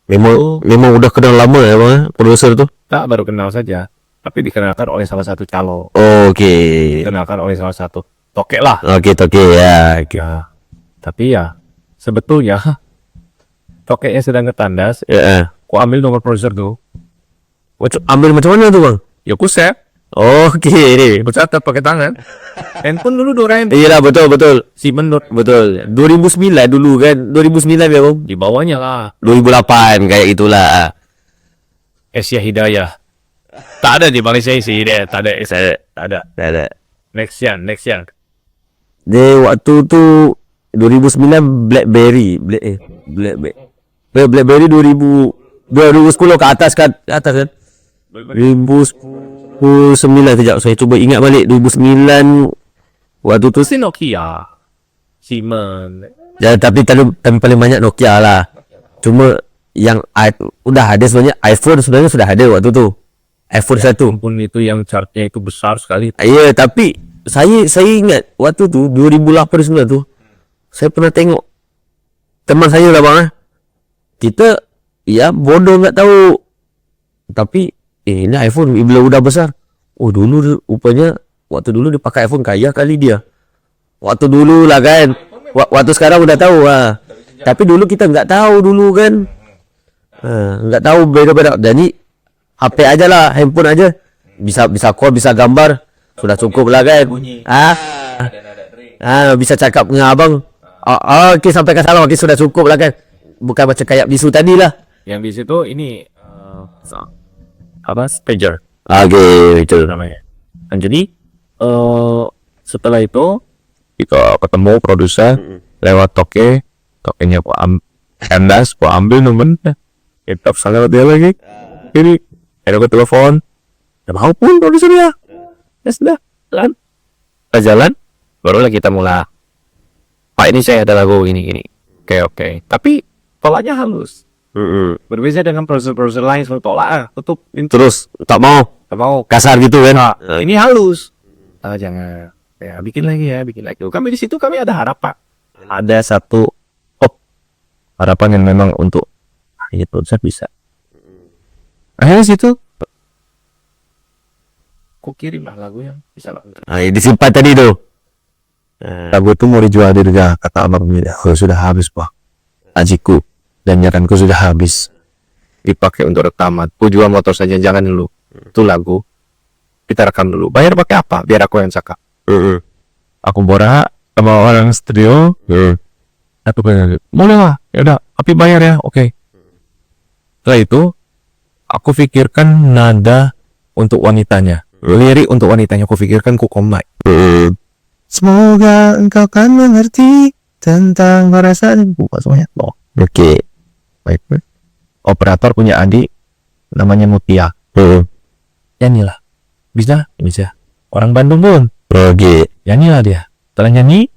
Memang udah kenal lama ya bang, produser tuh. Tak baru kenal saja, tapi dikenalkan oleh salah satu calo. Oke. Dikenalkan oleh salah satu tokek lah. Oke, ya. Ya, tapi ya sebetulnya tokeknya sedang ngetandas. Ya. Ku ambil nomor produser tuh. Ambil macam mana tuh bang? Ya ku save. Oke, ini. Ku catat pakai tangan. Handphone dulu Doraemon. Iyalah, betul. Si menurut Betul. 2009 dulu kan. 2009 ya bang. di bawahnya lah. 2008 kayak itulah. Asia Hidayah. Tak ada di Malaysia sih deh. Tak ada. Tak ada. Ada. Next year. Dia waktu tu 2009 Blackberry 2010 ke atas kan 2009 sekejap saya cuba ingat balik 2009 waktu tu Si Nokia. Simon. ya, tapi paling banyak Nokia lah. Cuma yang udah ada sebenarnya iPhone sebenarnya sudah ada waktu tu. iPhone 1. Pun itu yang chartnya itu besar sekali. Ya, tapi saya ingat waktu tu 2008 sembilan tu saya pernah tengok teman saya lah bang. Kita ya bodoh nggak tahu. Tapi ini iPhone bila udah besar. Oh dulu rupanya waktu dulu dia pakai iPhone kaya kali dia. Waktu dulu lah kan. Waktu sekarang udah tahu lah. Tapi dulu kita nggak tahu dulu kan. Nggak tahu beda-beda. Jadi HP aja lah, handphone aja. Bisa call, bisa gambar. Sudah cukup lah kan. Bisa cakap dengan abang. Okey, sampaikan salam. Okey, sudah cukup lah kan. Bukan macam kayak bisu tadi lah. Yang di situ ini apa? Pager Okey, betul. namanya. Dan jadi setelah itu kita ketemu produser lewat tokenya kandas, aku ambil nomornya. Kita salah dia lagi. Ini ada ke telepon. Udah mau pun produser ya. Ya sudah, jalan. Barulah kita mulai. Pak, ini saya ada lagu gini. Oke. Tapi tolaknya halus. Berbeda dengan produser lain, selalu tolak, tutup. Terus tak mau kasar gitu kan. Ini halus. Jangan. Ya, bikin lagi. Kami di situ kami ada harapan. Ada satu harapan yang memang untuk itu saya bisa. Akhirnya situ ku kirimlah lagu yang bisa banget. Disimpan tadi tu. Lagu itu mau dijual di Riga, kata almarhumnya. Sudah habis pak, ajiku dan nyaranku sudah habis. Dipakai untuk rekaman. Ku jual motor saja, jangan dulu. Itu lagu kita rekam dulu. Bayar pakai apa? Biar aku yang cakap. Aku borak sama orang studio. Aku bilang, boleh lah. Ya udah, tapi bayar ya. Oke. Setelah itu, aku pikirkan nada untuk wanitanya. Lirik untuk wanitanya aku pikirkan, ku combine. Semoga engkau kan mengerti tentang perasaan bukan semuanya. Okey. Baik. Operator punya adik namanya Mutia. Nyanyilah. Bisa? Bisa. Orang Bandung pun. Okey. Nyanyilah dia. Setelah nyanyi,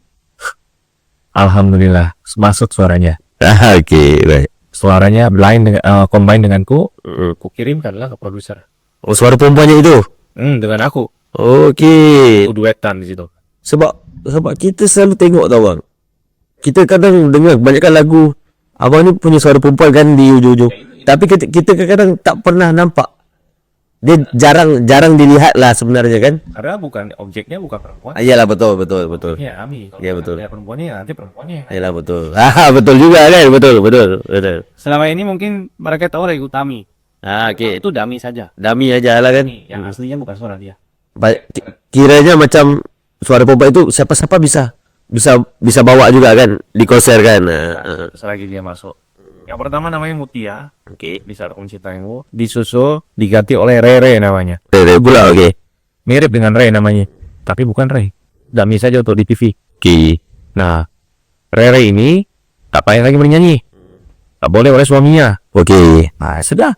alhamdulillah masuk suaranya. Okey, baik. Suaranya combine denganku. Ku kirimkanlah ke produser. Oh, suara perempuannya itu. Dengan aku. Okey. Ku duetan di situ. Sebab kita selalu tengok tau bang. Kita kadang dengar banyakkan lagu abang ni punya suara perempuan kan di ujung-ujung. Tapi kita kadang tak pernah nampak. Dia jarang dilihat lah sebenarnya kan. Karena objeknya bukan perempuan. Iyalah, betul. Ya, Ami. Ya, betul. Perempuannya nanti perempuannya. Iyalah, betul. Betul juga kan. Betul. Selama ini mungkin mereka tahu lagu Utami. Okey. Itu dummy saja. Dami aja lah kan. Yang aslinya bukan suara dia. Kiranya macam suara perempuan itu siapa-siapa bisa bawa juga kan di konser kan. Selagi dia masuk Yang pertama namanya Mutia, Oke. di Saat Aku Mencintaimu. Disusul diganti oleh Rere namanya. Rere pula, oke. Mirip dengan Ray namanya, tapi bukan Ray. Dami saja untuk di TV. Oke. Nah, Rere ini tak payah lagi bernyanyi. Tak boleh oleh suaminya. Oke. Nah, sudah.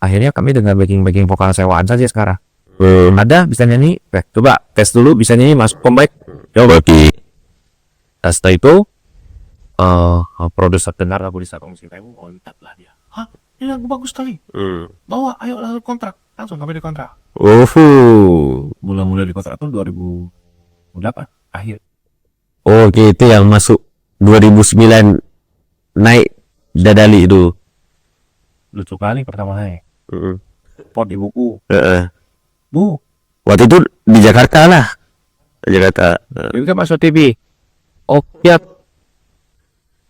Akhirnya kami dengan backing vokal sewaan saja sekarang. Ada bisa nyanyi? Coba tes dulu bisa nyanyi, masuk comeback. Coba, oke. Nah, setelah itu produser dengar lagu Di Saat Aku Mencintaimu, kontak lah dia. Hah? Ini lagu bagus sekali. Bawa, ayo langsung kontrak. Langsung kami dikontrak. Mula-mula dikontrak itu 2008 akhir. Oke, itu yang masuk 2009 naik Dadali itu. Lucu kali pertama naik. Pot di buku. Bu, Waktu itu di Jakarta lah. Jakarta. itu kan masuk TV. Oh, lihat.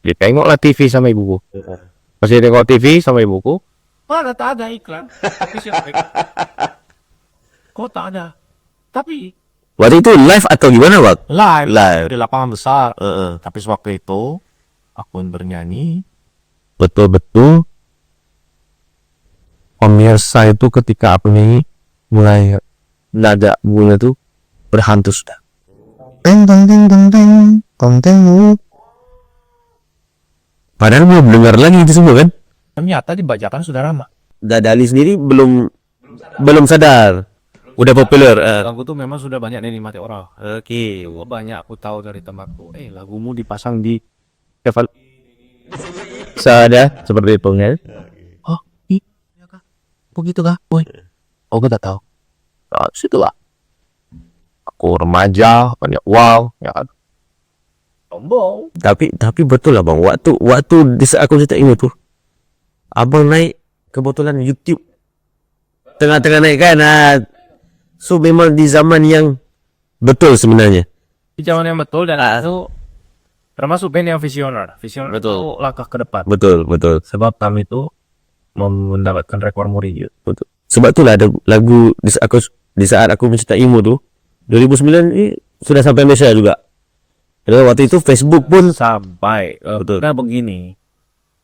Ditengoklah TV sama ibuku. Pas dia tengok TV sama ibuku, mana tak ada iklan. Tapi siapa iklan? Kok tak ada? Tapi Waktu itu live atau gimana, Bang? live, Live. di lapangan besar. Tapi sewaktu itu aku bernyanyi. Betul-betul. Pemirsa itu ketika aku nyanyi mulai nada mulai tuh berhantu sudah. Padahal belum dengar lagi itu semua kan? Ternyata dibacakan sudah lama. Dadali sendiri belum sadar. Udah populer. Lagu tuh memang sudah banyak dinikmati orang. Oke. Banyak aku tahu dari temanku. Lagumu dipasang di festival. Sada seperti itu kan? Oh, iya kah? Begitu kah, boy? Oh, gue tak tahu. Nah, situlah. Aku remaja, banyak wow, ya kan? Sombong. Tapi betul lah, Bang. Waktu di saat aku cerita ini tuh, abang naik kebetulan YouTube tengah-tengah naik kan. So memang di zaman yang betul sebenarnya. Di zaman yang betul dan itu termasuk band yang visioner. Visioner Betul. itu langkah ke depan. Betul. Sebab kami itu mendapatkan rekor muri. Betul. Sebab itulah ada lagu di saat aku mencintaimu tuh 2009 ini sudah sampai Malaysia juga. Dan waktu itu Facebook pun Sampai Betul. nah begini.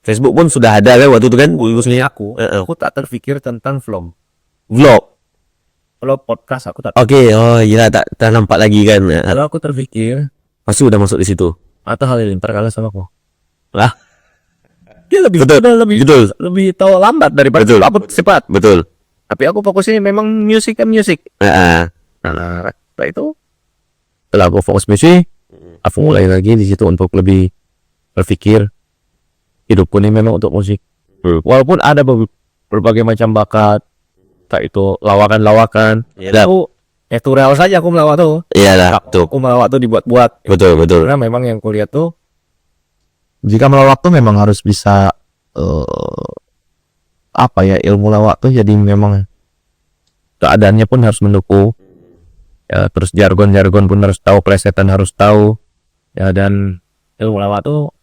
Facebook pun sudah ada kan waktu itu kan. Maksudnya aku tak terpikir tentang vlog. Kalau podcast aku tak. Oke, oh iya tak nampak lagi kan. Kalau aku terpikir Pasti udah masuk di situ. atau Halilintar kalah sama aku. Lah, Dia lebih Betul. Betul. lebih tahu lambat daripada Betul. aku cepat. Betul. Tapi aku fokusnya memang musik. Nah, setelah itu setelah aku fokus musik, aku mulai lagi di situ untuk lebih berpikir hidupku ini memang untuk musik. Walaupun ada berbagai macam bakat, tak itu lawakan-lawakan. Iya. Itu natural saja aku melawak tuh. Iyalah, tuh. Aku melawak tuh dibuat-buat. Betul. Karena memang yang kulihat tuh jika melawak tuh memang harus bisa ilmu lawak tuh jadi memang keadaannya pun harus mendukung. Ya, terus jargon pun harus tahu, plesetan harus tahu. Ya, dan ilmu lawak tuh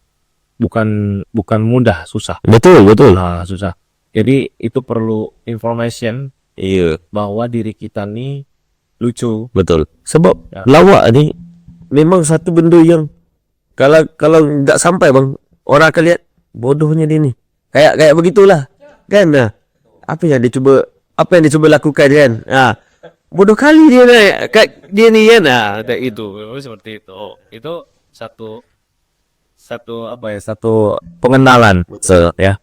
bukan mudah, susah. Betul. Nah, susah. Jadi itu perlu information Iya, bahwa diri kita nih lucu. betul. Sebab Ya. lawak ni memang satu benda yang kalau nggak sampai, Bang, orang akan lihat bodohnya dia ni. Kayak begitulah. Kan? Nah, apa yang dia cuba lakukan kan? Bodoh kali dia dia ni kan. Ada itu seperti itu. Itu satu pengenalan. Ya.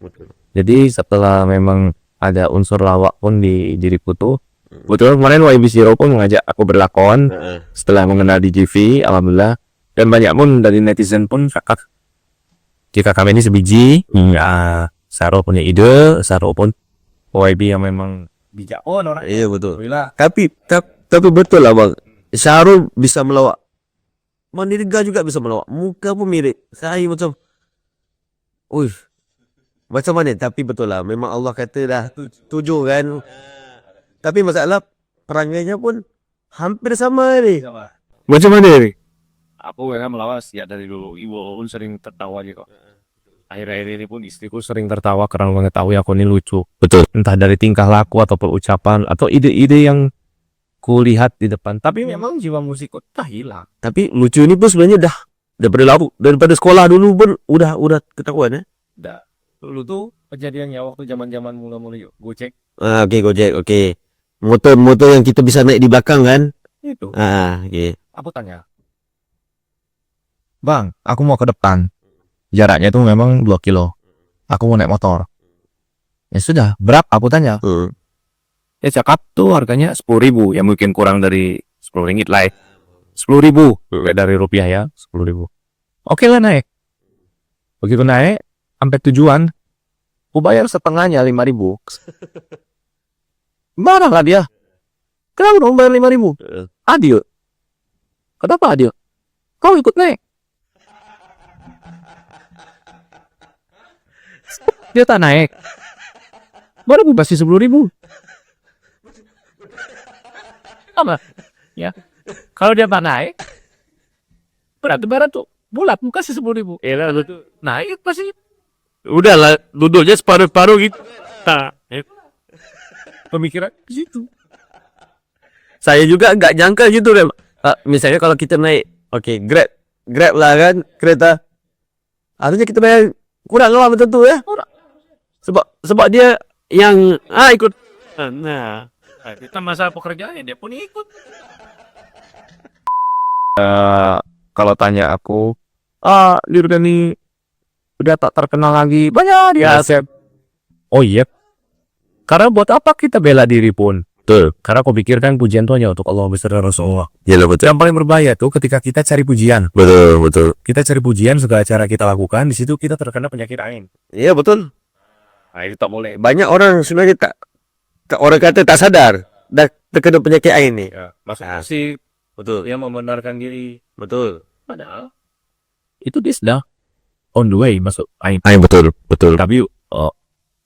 Jadi setelah memang ada unsur lawak pun di diriku tuh, kebetulan kemarin YB Zero pun mengajak aku berlakon setelah mengenal di GV, alhamdulillah. Dan banyak pun dari netizen pun kakak jika kami ini sebiji, Saro punya ide, Saro pun YB yang memang bijak. Oh, orang. Iya, betul. Alhamdulillah. Tapi betul lah, Bang. Syahrul bisa melawak. Mandirga juga bisa melawak. Muka pun mirip. Saya macam, macam mana? Tapi betul lah. Memang Allah kata dah tujuh kan. Tapi masalah perangainya pun hampir sama ni. Macam mana ni? Aku memang melawas ya dari dulu. Ibu pun sering tertawa gitu. Akhir-akhir ini pun istriku sering tertawa karena mengetahui aku ini lucu. Betul. Entah dari tingkah laku ataupun ucapan atau ide-ide yang kulihat di depan. Tapi memang jiwa musikku tak hilang. Tapi lucu ni pun sebenarnya dah daripada sekolah dulu pun udah ketahuan Dah. Dulu tuh kejadiannya waktu zaman-zaman mula-mula Gojek Oke, Gojek, oke. Motor-motor yang kita bisa naik di belakang kan? itu. Oke. Aku tanya, Bang, aku mau ke depan. Jaraknya itu memang 2 kilo. Aku mau naik motor. Ya sudah, berapa? Aku tanya. Hmm. Ya cakap tuh harganya 10.000. Ya mungkin kurang dari 10 ringgit lah. 10.000. Dari rupiah ya, 10.000. Oke lah naik. Begitu naik, sampai tujuan, aku bayar setengahnya 5.000. Marah lah dia. Kenapa dong bayar 5.000? Adil. Kenapa adil? Kau ikut naik. Dia tak naik. Baru pasti 10.000. Apa? Ya. Kalau dia tak naik, berarti barat tuh bulat muka sih 10.000. Lah tuh naik pasti. Udahlah, duduknya separuh-paruh gitu. Nah, pemikiran gitu. Saya juga nggak nyangka gitu deh. Misalnya kalau kita naik, oke, Grab lah kan, kereta. Harusnya kita bayar kurang lah tentu ya. Sebab dia yang ikut. Nah, kita masalah pekerjaannya dia pun ikut. Kalau tanya aku, Lirda nih udah tak terkenal lagi, banyak dia. Oh iya, karena buat apa kita bela diri pun? Betul. Karena aku pikirkan pujian itu hanya untuk Allah beserta Rasulullah. Iya betul. Yang paling berbahaya tuh ketika kita cari pujian. Betul. Kita cari pujian segala cara kita lakukan, di situ kita terkena penyakit ain. Iya betul. Nah, itu tak boleh. Banyak orang sebenarnya orang kata tak sadar dah terkena penyakit air nih. Ya, maksudnya sih Betul. dia membenarkan diri. Betul. Padahal itu dia sudah on the way masuk ain. Betul. Tapi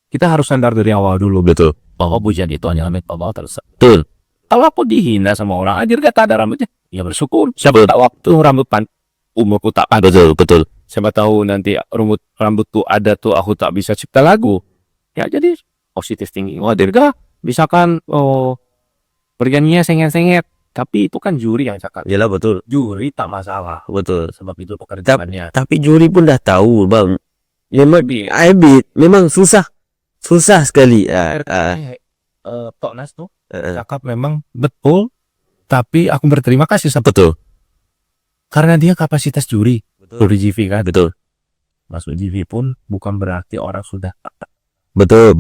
kita harus sadar dari awal dulu Betul. bahwa pujian itu hanya milik Allah terus. Betul. Kalau aku dihina sama orang aja gak ada rambutnya, ya bersyukur. Siapa tahu waktu rambut umurku tak panjang. Betul. Siapa tahu nanti rambut tuh ada tuh aku tak bisa cipta lagu. Ya jadi positif tinggi. Wah dirga misalkan bernyanyinya sengit-sengit, tapi itu kan juri yang cakap. Iyalah betul. Juri tak masalah. Betul. Sebab itu pekerjaannya. Tapi juri pun dah tahu bang. Memang susah sekali. Tok Nas tuh cakap memang betul, tapi aku berterima kasih sama Betul. karena dia kapasitas juri. Juri GV kan. Betul. Masuk GV pun bukan berarti orang sudah Betul.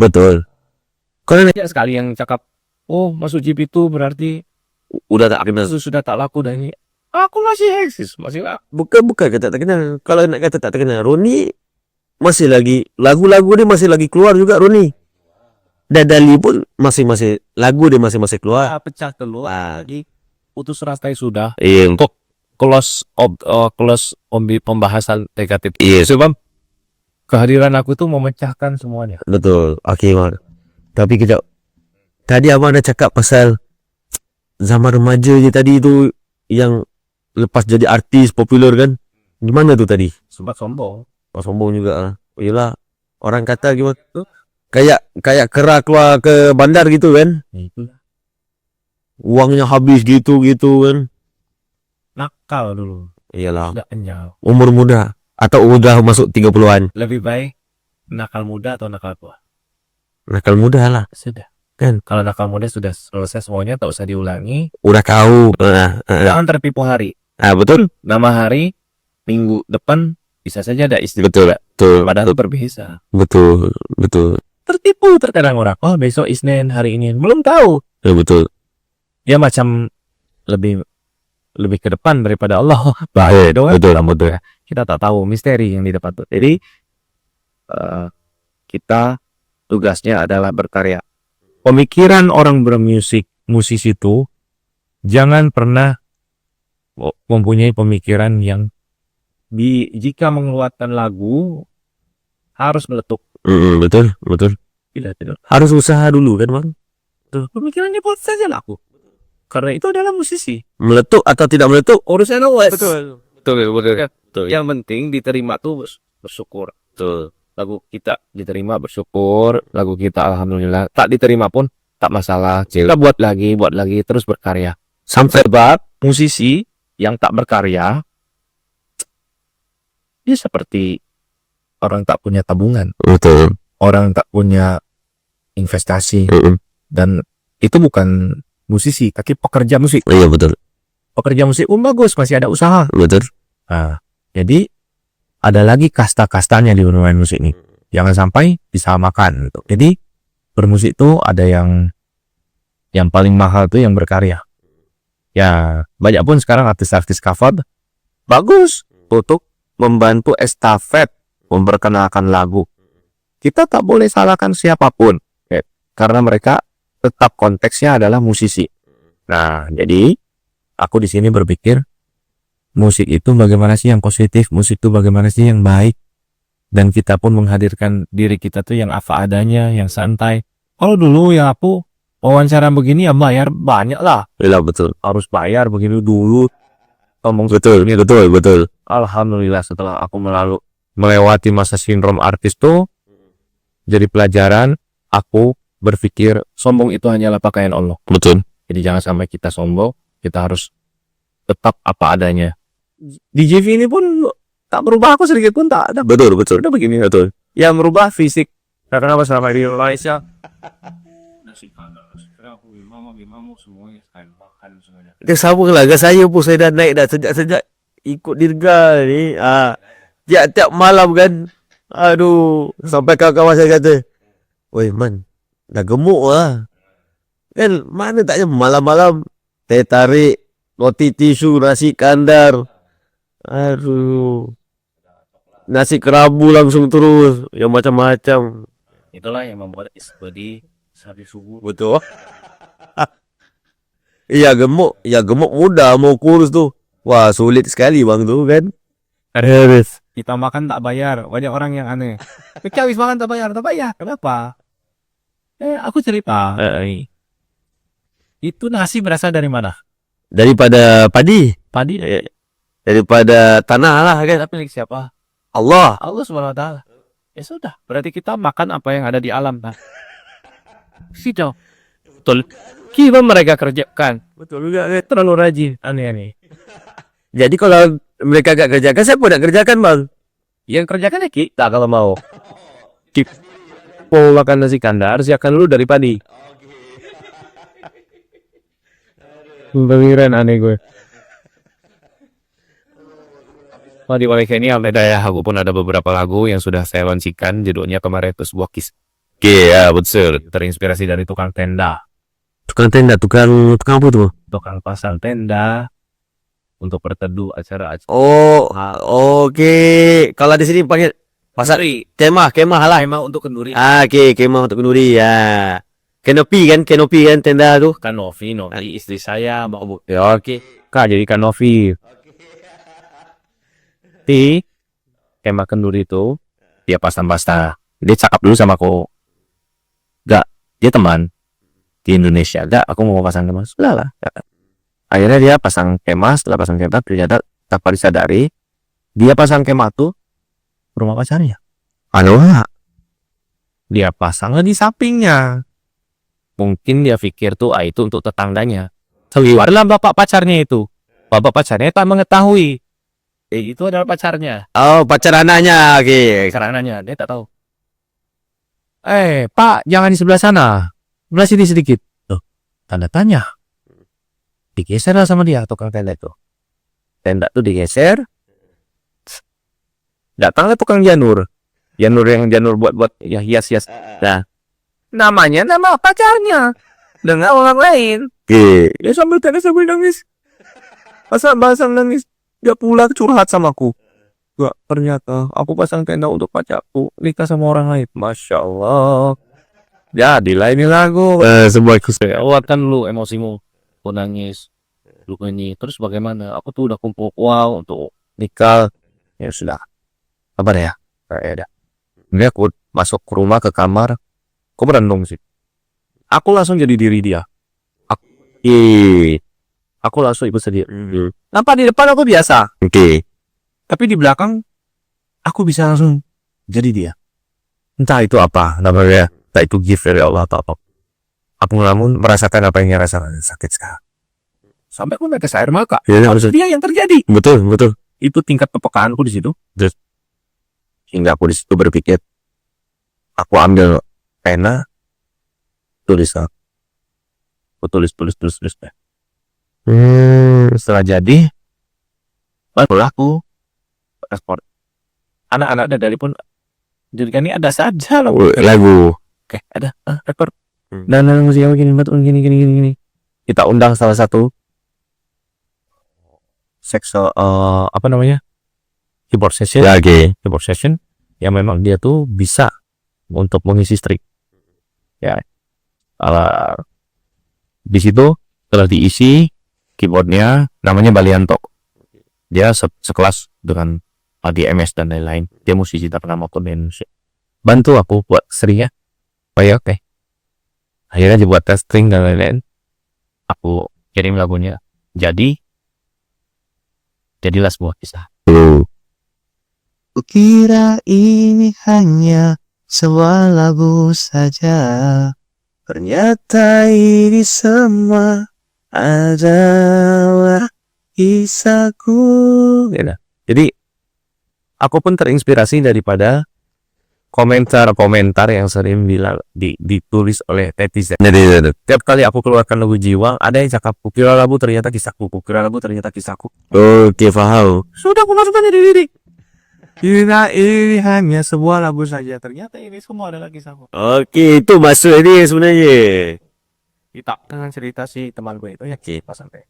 Kalau banyak sekali yang cakap, oh masuk GP itu berarti udah tak kenal. sudah tak laku dan ini. Aku masih eksis, masih laku. Bukan kata tak kenal. Kalau nak kata tak kenal, Roni masih lagi lagu-lagu dia masih lagi keluar juga Roni. Dadali pun masih lagu dia masih keluar. Pecah telur lagi. Putus rantai sudah. Iya. Untuk close pembahasan negatif. Iya. Sebab kehadiran aku tuh memecahkan semuanya. Betul. Oke, Mak. Tapi kejap. Tadi abang ada cakap pasal zaman remaja je tadi tu yang lepas jadi artis popular kan. Gimana tu tadi? Sebab sombong. Sombong juga ah. Yalah. Orang kata gimana tu? Kayak kera keluar ke bandar gitu kan. Itulah. Uangnya habis gitu kan. Nakal dulu. Iyalah. Sudah kenyal. Umur muda atau udah masuk 30-an. Lebih baik nakal muda atau nakal tua? Nakal muda lah. Sudah. Kan. Kalau nakal muda sudah selesai semuanya, tak usah diulangi. Udah tahu. Jangan tertipu hari. Betul. Nama hari, minggu depan, bisa saja ada istilah. Betul. Padahal berbeza. Betul. Tertipu terkadang orang. Oh besok Isnin, hari ini. Belum tahu. Betul. Dia macam lebih ke depan daripada Allah. Bahaya doang. Betul. Kita tak tahu misteri yang di depan itu. Jadi kita tugasnya adalah berkarya. Pemikiran orang musisi itu jangan pernah mempunyai pemikiran yang jika mengeluarkan lagu harus meletup. Betul. Tidak. Harus usaha dulu kan bang. Tuh, pemikirannya buat saja laku. Karena itu adalah musisi. Meletup atau tidak meletup Urusan awas. Betul. Yang penting diterima tuh bersyukur. Betul. Lagu kita diterima bersyukur, lagu kita alhamdulillah. Tak diterima pun tak masalah. Kita buat lagi, terus berkarya. Sampai Sebab musisi yang tak berkarya dia seperti orang tak punya tabungan, Betul. orang tak punya investasi, dan itu bukan musisi, tapi pekerja musik. Iya betul. Pekerja musik pun bagus, masih ada usaha. Betul. Nah, jadi ada lagi kasta-kastanya di bermain musik ini. Jangan sampai disamakan. Gitu. Jadi bermusik itu ada yang paling mahal tuh yang berkarya. Ya, banyak pun sekarang artis-artis cover bagus untuk membantu estafet memperkenalkan lagu. Kita tak boleh salahkan siapapun, karena mereka tetap konteksnya adalah musisi. Nah, jadi aku di sini berpikir musik itu bagaimana sih yang positif, musik itu bagaimana sih yang baik, dan kita pun menghadirkan diri kita tuh yang apa adanya, yang santai. Kalau dulu ya aku wawancara begini ya bayar banyak lah, Iya betul. harus bayar begini dulu. Ngomong Betul. Betul. Alhamdulillah setelah aku melewati masa sindrom artis tuh, jadi pelajaran aku berpikir sombong itu hanyalah pakaian Allah. Betul. Jadi jangan sampai kita sombong, kita harus tetap apa adanya. Di JV ini pun tak berubah, aku sedikit pun tak ada. Betul. Udah begini betul. Yang merubah fisik. Karena apa selama di Indonesia? Dia sama lah dengan saya pun, saya dah naik dah sejak ikut Dirga ni. Tiap-tiap malam kan. Aduh, sampai kawan-kawan saya kata, "Oi man, dah gemuk lah." Kan mana taknya malam-malam teh tarik, roti tisu, nasi kandar. Aduh. Nasi kerabu langsung terus, yang macam-macam. Itulah yang membuat isbadi sehari subuh. Betul. Iya gemuk muda mau kurus tuh. Wah, sulit sekali bang tuh kan. Harus. Kita makan tak bayar. Banyak orang yang aneh. Kita habis makan tak bayar. Kenapa? Aku cerita. Itu nasi berasal dari mana? Daripada padi, Padi. daripada tanah lah kan. Tapi milik siapa? Allah. Allah Subhanahu wa taala. Ya sudah, berarti kita makan apa yang ada di alam. Nah. Sido. Betul. Kita mereka kerjakan. Betul juga kan. Terlalu rajin. Aneh-aneh. Jadi kalau mereka gak kerjakan, saya pun nak kerjakan bang. Yang kerjakan ya kita. Tak kalau mau. Mau makan nasi kandar, siapkan dulu dari padi. Pemikiran aneh gue. Di balik ini ya, aku pun ada beberapa lagu yang sudah saya launchingkan. Judulnya kemarin itu sebuah kisah. Ya betul. Terinspirasi dari tukang tenda. Tukang tenda, tukang apa tuh? Tukang pasang tenda. Untuk berteduh acara-acara. Oh, oke. Kalau di sini panggil pasar kemah lah. Kemah untuk kenduri. Oke, kemah untuk kenduri ya. Kanopi kan tenda tuh. Kanovi, istri saya mau ya oke. Kak jadi Kanovi. Di kemah kenduri itu dia pasang-pasang. Dia cakap dulu sama aku. Gak, dia teman di Indonesia. Gak, aku mau pasang kemah. Sudah lah. Akhirnya dia pasang kemah. Setelah pasang kemah ternyata tanpa disadari dia pasang kemah tuh rumah pacarnya. Dia pasang di sampingnya. Mungkin dia pikir tuh itu untuk tetangganya. Adalah bapak pacarnya itu. Bapak pacarnya tak mengetahui. Itu adalah pacarnya. Oh, pacar anaknya. Oke. Pacar anaknya, dia tak tahu. Pak, jangan di sebelah sana. Sebelah sini sedikit. Loh, tanda tanya. Digeser lah sama dia tukang tenda itu. Tenda tuh digeser. Datanglah tukang janur. Janur buat ya hias-hias. Nah, namanya nama pacarnya. Dengan orang lain. Oke. Dia sambil tenda sambil nangis. Basah nangis. Dia pulang curhat sama aku. Gak, ternyata aku pasang tenda untuk pacarku nikah sama orang lain. Masya Allah. Jadilah ini lagu. Sebuah kisah. Keluarkan lu emosimu. Aku nangis. Lu nyanyi. Terus bagaimana? Aku tuh udah kumpul uang untuk nikah. Ya sudah. Sabar ya. Ya udah. Dia aku masuk ke rumah ke kamar. Aku merenung sih. Aku langsung jadi diri dia. Aku langsung ikut sedih. Nampak di depan aku biasa. Oke. Tapi di belakang aku bisa langsung jadi dia. Entah itu apa namanya. Entah itu gift dari Allah atau apa. Aku namun merasakan apa yang dia rasakan. Sakit sekali. Sampai aku netes air mata. Ya, harus. Dia yang terjadi. Betul. Itu tingkat kepekaanku di situ. hingga aku di situ berpikir, aku ambil pena, tulis aku tulis deh. Setelah jadi, baru aku ekspor. Anak-anak dari pun jadi kan ini ada saja loh. Lagu. Oke, ada rekor. Hmm. Dan musik gini. Kita undang salah satu apa namanya? Keyboard session. Oke. Keyboard session yang memang dia tuh bisa untuk mengisi string. Ya. Di situ telah diisi keyboardnya, namanya Balianto. Dia sekelas dengan ADMS dan lain-lain. Dia musisi ternama di Indonesia. Bantu aku buat stringnya. Oke. Akhirnya dibuat tes string dan lain-lain. Aku kirim lagunya. Jadilah sebuah kisah. Kukira ini hanya sebuah lagu saja. Ternyata ini semua adalah kisahku. Jadi aku pun terinspirasi daripada komentar-komentar yang sering bilang ditulis oleh netizen. Jadi, Tiap kali aku keluarkan lagu Jiwa, ada yang cakap, kukira lagu ternyata kisahku, kukira lagu ternyata kisahku. oke, faham. Sudah aku masukkan di lirik. Kira ini hanya sebuah lagu saja, ternyata ini semua adalah kisahku. Oke, itu maksud ini sebenarnya. Kita dengan cerita si teman gue itu ya kita sampai.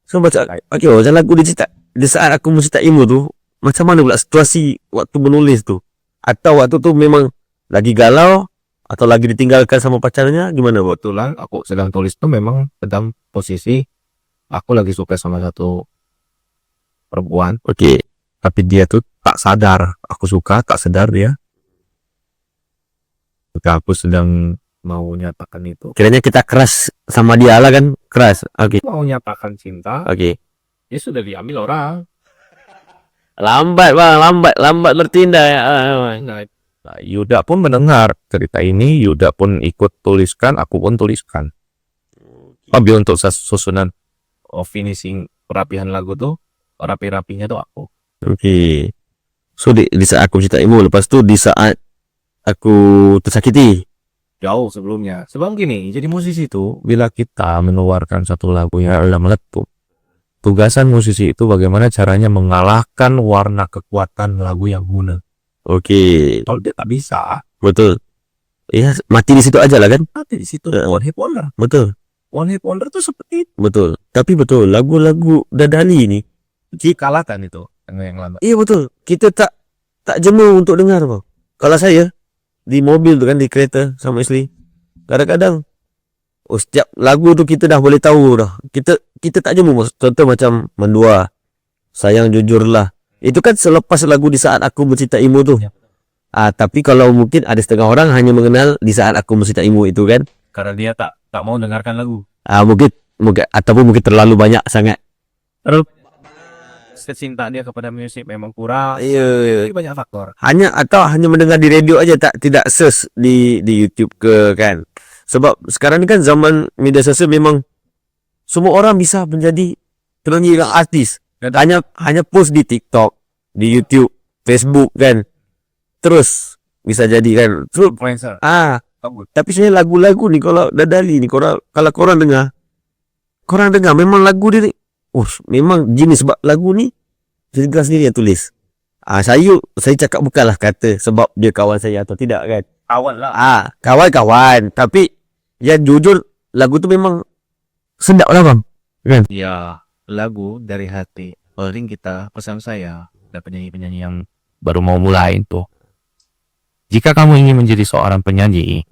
So baca, oke, macam lagu dia cerita. Di saat aku mencerita ilmu tu, macam mana pula situasi waktu menulis tu? Atau waktu tu memang lagi galau atau lagi ditinggalkan sama pacarnya, gimana buat? Kebetulan aku sedang tulis tuh memang dalam posisi aku lagi suka sama satu perempuan, Oke, tapi dia tuh tak sadar aku suka, tak sadar dia. Ketika aku sedang mau nyatakan itu, kiranya kita keras sama dia lah kan, keras. Oke, mau nyatakan cinta, oke. ya sudah diambil orang. Lambat bang, lambat bertindak ya. Nah, Yuda pun mendengar cerita ini, Yuda pun ikut tuliskan, aku pun tuliskan. Tapi untuk susunan finishing perapihan lagu tuh, rapi-rapinya tuh aku. Oke. So di saat aku cerita ilmu, lepas tu di saat aku tersakiti. Jauh sebelumnya. Sebab gini, jadi musisi itu bila kita mengeluarkan satu lagu yang adalah meletup, tugasan musisi itu bagaimana caranya mengalahkan warna kekuatan lagu yang guna. Oke, Kalau dia tak bisa, betul. Iya, mati di situ aja lah kan? nanti di situ Ya. one hit wonder. Betul, One hit wonder tuh seperti itu. betul. Tapi betul, lagu-lagu Dadali ini, Kalahkan itu yang lama. iya betul. Kita tak jemu untuk dengar bang. Kalau saya di mobil tu kan, di kereta sama isteri, kadang-kadang setiap lagu tu kita dah boleh tahu dah. Kita tak jemu. Contoh macam Mendua, Sayang Jujurlah. Itu kan selepas lagu di saat aku mencintaimu tu. Ya. Tapi kalau mungkin ada setengah orang hanya mengenal di saat aku mencintaimu itu kan. Karena dia tak mau dengarkan lagu. Mungkin ataupun mungkin terlalu banyak sangat. Terus kecintaan dia kepada musik memang kurang. Iya. Jadi banyak faktor. Hanya mendengar di radio aja, tidak search di YouTube ke kan. Sebab sekarang ni kan zaman media sosial, memang semua orang bisa menjadi penyanyi yang artis. Hanya post di TikTok, di YouTube, Facebook kan. Terus bisa jadi kan. Terus, Influencer. tapi sebenarnya lagu-lagu ni kalau Dadali ni kalau korang dengar memang lagu dia ni, memang jenis sebab lagu ni Zilga sendiri yang tulis. Saya cakap bukanlah kata sebab dia kawan saya atau tidak kan. Kawan lah. Kawan-kawan, tapi yang jujur lagu tu memang sedap lah bang. Kan? Ya, lagu dari hati. Paling kita, pesan saya dan penyanyi-penyanyi yang baru mau mulai itu. Jika kamu ingin menjadi seorang penyanyi,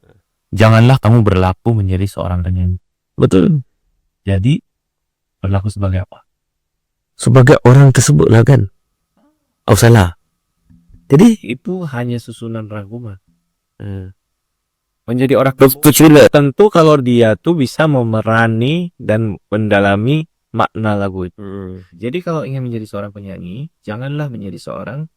janganlah kamu berlaku menjadi seorang penyanyi. Betul. Jadi, berlaku sebagai apa? Sebagai orang tersebut lah kan. Salah. Jadi Itu hanya susunan rangkuman. Hmm. Menjadi orang Kecil. tentu kalau dia tuh bisa memerani dan mendalami makna lagu itu. Jadi kalau ingin menjadi seorang penyanyi, janganlah menjadi seorang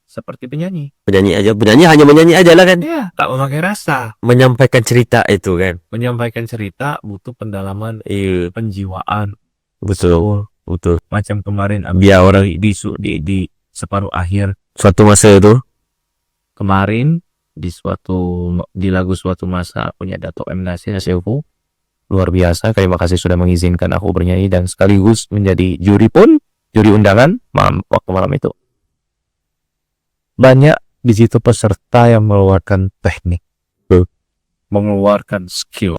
seperti penyanyi. Penyanyi hanya menyanyi aja lah kan. Ya, tak memakai rasa. Menyampaikan cerita itu kan. Menyampaikan cerita butuh pendalaman, Iya, penjiwaan. betul. Macam kemarin Biar orang di separuh akhir suatu masa tu kemarin di lagu suatu masa punya Dato' M Nasir Sefu. Luar biasa, terima kasih sudah mengizinkan aku bernyanyi dan sekaligus menjadi juri undangan waktu malam itu. Banyak di situ peserta yang mengeluarkan teknik, mengeluarkan skill.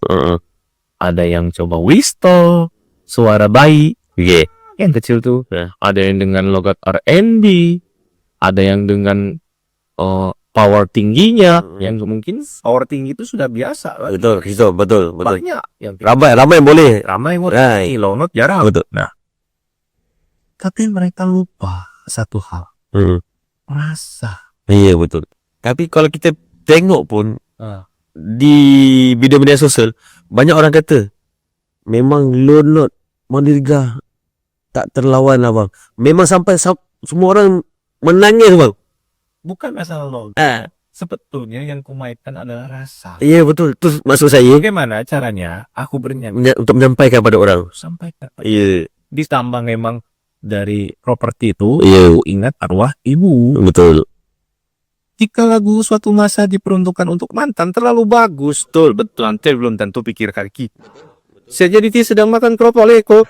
Ada yang coba whistle, suara bayi, yang kecil tuh. Ada yang dengan logat R&B, ada yang dengan power tingginya, yang mungkin power tinggi itu sudah biasa. Betul, betul. Banyak yang Ramai yang boleh. ramai Right. low note jarang. Betul. Nah, tapi mereka lupa satu hal, rasa. Iya betul. Tapi kalau kita tengok pun Ah. di video media sosial banyak orang kata memang low note Mandiriga tak terlawan lah bang. Memang sampai semua orang menangis bang. Bukan masalah low. Ah, Sebetulnya yang kumainkan adalah rasa. iya betul. Terus maksud saya Bagaimana caranya aku bernyanyi untuk menyampaikan pada orang. sampai Iya, ditambah memang dari properti itu, iya aku ingat arwah ibu. betul. Jika lagu suatu masa diperuntukkan untuk mantan terlalu bagus, betul nanti belum tentu pikirkan kita. Saya jadi dia sedang makan kerupuk leko.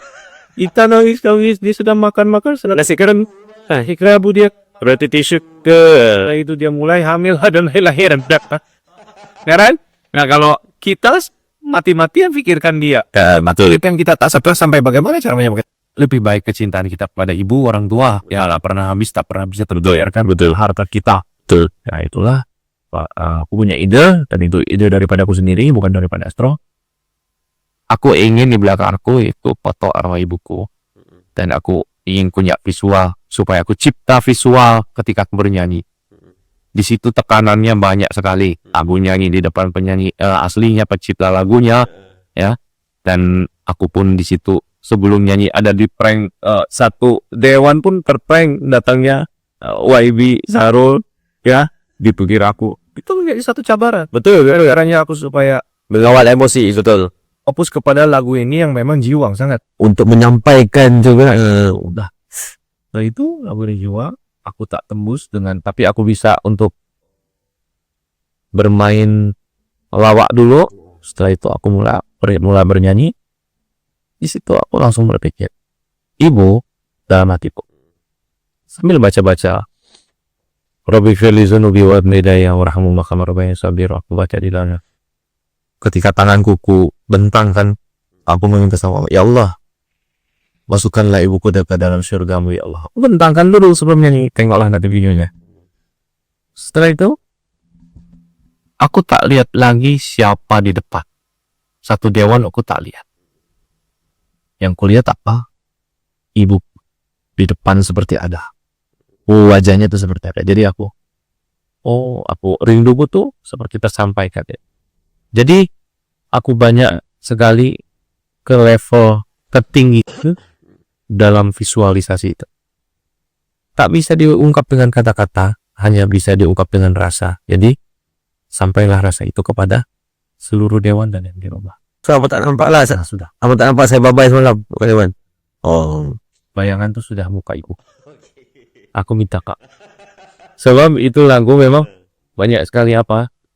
Kita nangis, dia sedang makan nasi keren. Ikrabu dia berarti tisu ke itu dia mulai hamil dan lahiran. Kan? Nah kalau kita mati-matian pikirkan dia. Betul. Itu yang kita tak sadar sampai bagaimana caranya. Lebih baik kecintaan kita pada ibu orang tua ya lah pernah habis tak pernah bisa terbayarkan betul harta kita. Betul. Nah itulah aku punya ide dan itu ide daripada aku sendiri bukan daripada Astro. Aku ingin di belakangku itu foto arwah ibuku dan aku ingin punya visual supaya aku cipta visual ketika aku bernyanyi. Di situ tekanannya banyak sekali. Aku nyanyi di depan penyanyi aslinya pencipta lagunya ya dan aku pun di situ sebelum nyanyi ada di prank satu dewan pun terprank datangnya YB Sarul ya dipikir aku itu menjadi satu cabaran betul caranya aku supaya Mengawal emosi, betul. fokus kepada lagu ini yang memang jiwang sangat Untuk menyampaikan juga. udah setelah itu lagu ini jiwang aku tak tembus dengan tapi aku bisa untuk bermain lawak dulu setelah itu aku mulai bernyanyi. Di situ aku langsung berpikir, ibu dalam hatiku. Sambil baca-baca, Rabbi firli zunubi wa abnidaya warhamu makam rabbayani sabir. Aku baca di dalamnya. Ketika tanganku ku bentangkan, aku meminta sama Allah, ya Allah, masukkanlah ibuku ke dalam surgamu ya Allah. Aku bentangkan dulu sebelum nyanyi, tengoklah nanti videonya. Setelah itu, aku tak lihat lagi siapa di depan. Satu dewan aku tak lihat. Yang kulihat apa? Ibu di depan seperti ada. Wajahnya itu seperti ada. Jadi aku rinduku tuh seperti tersampaikan ya. Jadi aku banyak sekali ke level tertinggi dalam visualisasi itu. Tak bisa diungkap dengan kata-kata, hanya bisa diungkap dengan rasa. Jadi sampailah rasa itu kepada seluruh dewan dan yang di rumah. Sama tak nampak lah. Nah, sudah. Sama tak nampak saya babai semalam. Bukan. Oh. Bayangan tuh sudah muka ibu. Aku minta kak. Sebab itu lagu memang banyak sekali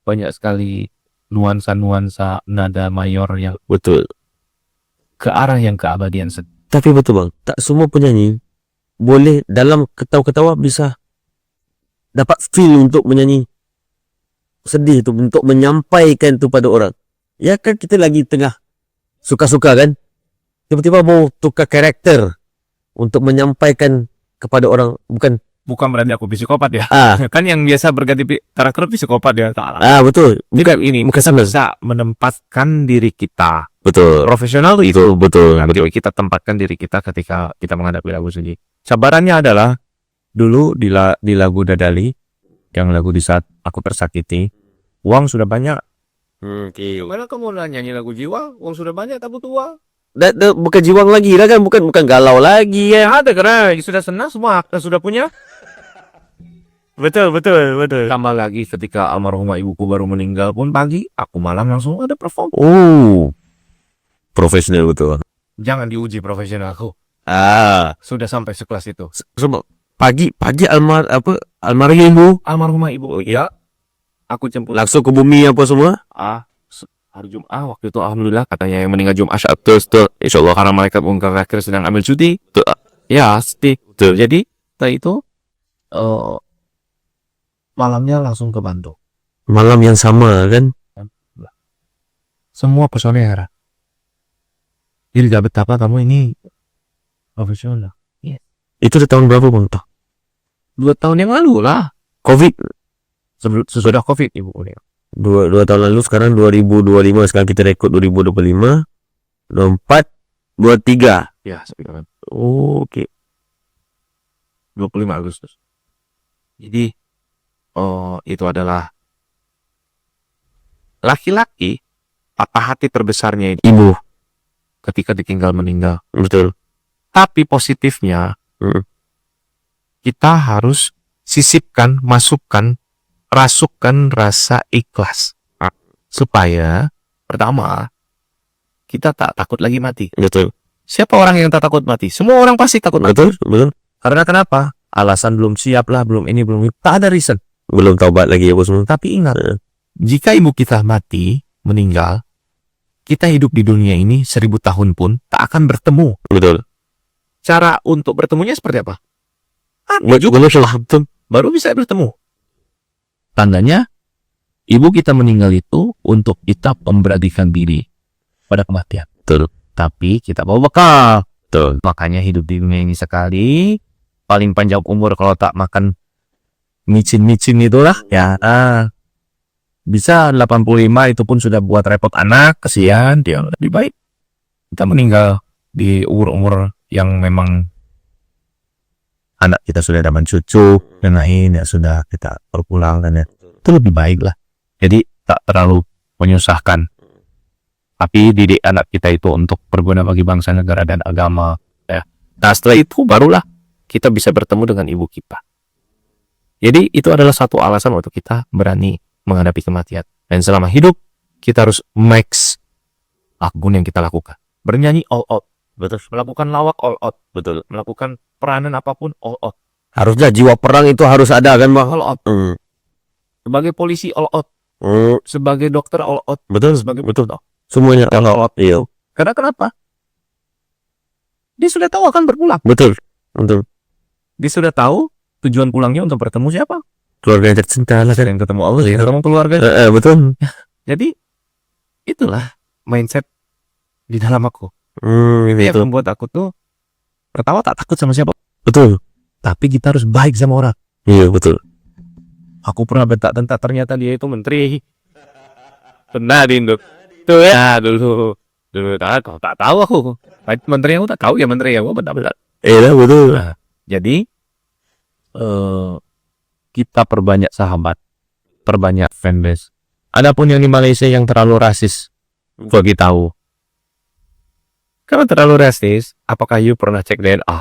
banyak sekali nuansa-nuansa nada mayor yang Betul. ke arah yang keabadian. Tapi betul bang, tak semua penyanyi boleh dalam ketawa-ketawa bisa dapat feel untuk menyanyi sedih itu, untuk menyampaikan itu pada orang. Ya kan kita lagi tengah suka-suka kan, tiba-tiba mau tukar karakter untuk menyampaikan kepada orang, bukan Bukan berarti aku psikopat ya. kan Yang biasa berganti karakter psikopat ya. betul, Bukan ini. bukan sama. Bisa menempatkan diri kita. Betul. Profesional Itu betul. kita tempatkan diri kita ketika kita menghadapi lagu sendiri. Cabarannya adalah dulu di lagu Dadali, yang lagu di saat aku tersakiti, uang sudah banyak. Gimana kamu nyanyi lagu jiwa? Uang sudah banyak, tak butuh uang. Bukan jiwang lagi lah kan, bukan galau lagi ya. Ada karena sudah senang semua sudah punya. Betul. Tambah lagi ketika almarhumah ibuku baru meninggal pun pagi, aku malam langsung ada perform. Oh, profesional betul. Jangan diuji profesionalku. Sudah sampai sekelas itu. Pagi almarhum ibu. Almarhumah ibu, ya, aku jemput. Langsung ke bumi apa semua? Hari Jumat waktu itu alhamdulillah katanya yang meninggal Jumat Sabtu tuh insyaallah karena malaikat mungkar nakir sedang ambil cuti tuh ya tuh jadi setelah itu malamnya langsung ke Bandung Malam yang sama kan? semua personel heran jadi gak betapa kamu ini profesional. Itu udah tahun berapa bang? 2 tahun yang lalu lah Covid. sesudah Covid ibu Dua tahun lalu, sekarang 2025, sekarang kita rekod 2025, 24, 23. ya sekitar Oh, oke. 25 Agustus. Jadi itu adalah laki-laki patah hati terbesarnya ibu ketika ditinggal meninggal. Betul. Tapi positifnya kita harus sisipkan, masukkan, rasukkan rasa ikhlas supaya pertama kita tak takut lagi mati. Betul. Siapa orang yang tak takut mati? Semua orang pasti takut mati. Betul, betul. Karena kenapa? Alasan belum siap lah, belum ini, belum itu. Tak ada reason. Belum taubat lagi apa semua. Tapi ingat, jika ibu kita mati, meninggal, kita hidup di dunia ini 1000 tahun pun tak akan bertemu. Betul. Cara untuk bertemunya seperti apa? Betul. Baru bisa bertemu. Tandanya, ibu kita meninggal itu untuk kita memberanikan diri pada kematian. Betul. Tapi kita bawa bekal. Betul. Makanya hidup di dunia ini sekali, paling panjang umur kalau tak makan micin-micin itulah. Ya, bisa 85 itu pun sudah buat repot anak, kesian dia. Lebih baik kita meninggal di umur-umur yang memang anak kita sudah dapat cucu dan lain ya sudah kita berpulang dan ya itu lebih baik lah. Jadi tak terlalu menyusahkan. Tapi didik anak kita itu untuk berguna bagi bangsa, negara dan agama. Ya. Nah setelah itu barulah kita bisa bertemu dengan ibu kita. Jadi itu adalah satu alasan untuk kita berani menghadapi kematian. Dan selama hidup kita harus max apapun yang kita lakukan. Bernyanyi all out. Betul. Melakukan lawak all out. Betul. Melakukan peranan apapun all out. Harusnya jiwa perang itu harus ada kan bang? All out. Sebagai polisi all out. Sebagai dokter all out. Betul. Sebagai Betul. Semuanya all out. Iya. Karena kenapa? Dia sudah tahu akan berpulang. Betul. Betul. Dia sudah tahu tujuan pulangnya untuk bertemu siapa? Keluarga yang tercinta lah kan. Yang ketemu Allah, yang ketemu keluarga. Betul. Jadi itulah mindset di dalam aku. Itu. Yang membuat aku tuh pertama tak takut sama siapa. Betul. Tapi kita harus baik sama orang. Iya betul. Aku pernah bentak-bentak ternyata dia itu menteri. Pernah di Indo. Tuh ya dulu tak tahu aku. Menteri aku tak tahu ya menteri aku bentak-bentak. Iya betul. Nah, jadi kita perbanyak sahabat, perbanyak fanbase. Adapun yang di Malaysia yang terlalu rasis, bagi tahu. Kalau terlalu rasis, apakah you pernah cek DNA?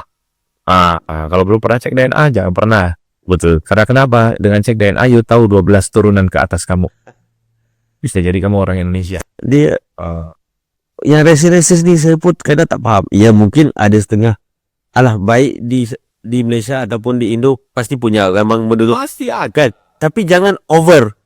Kalau belum pernah cek DNA, jangan pernah. Betul. Karena kenapa? Dengan cek DNA, you tahu 12 turunan ke atas kamu. Bisa jadi kamu orang Indonesia. Dia yang resis-resis nih saya pun kadang tak paham. Ya mungkin ada setengah. Alah baik di Malaysia ataupun di Indo pasti punya memang benda tu. Pasti ada. Tapi jangan over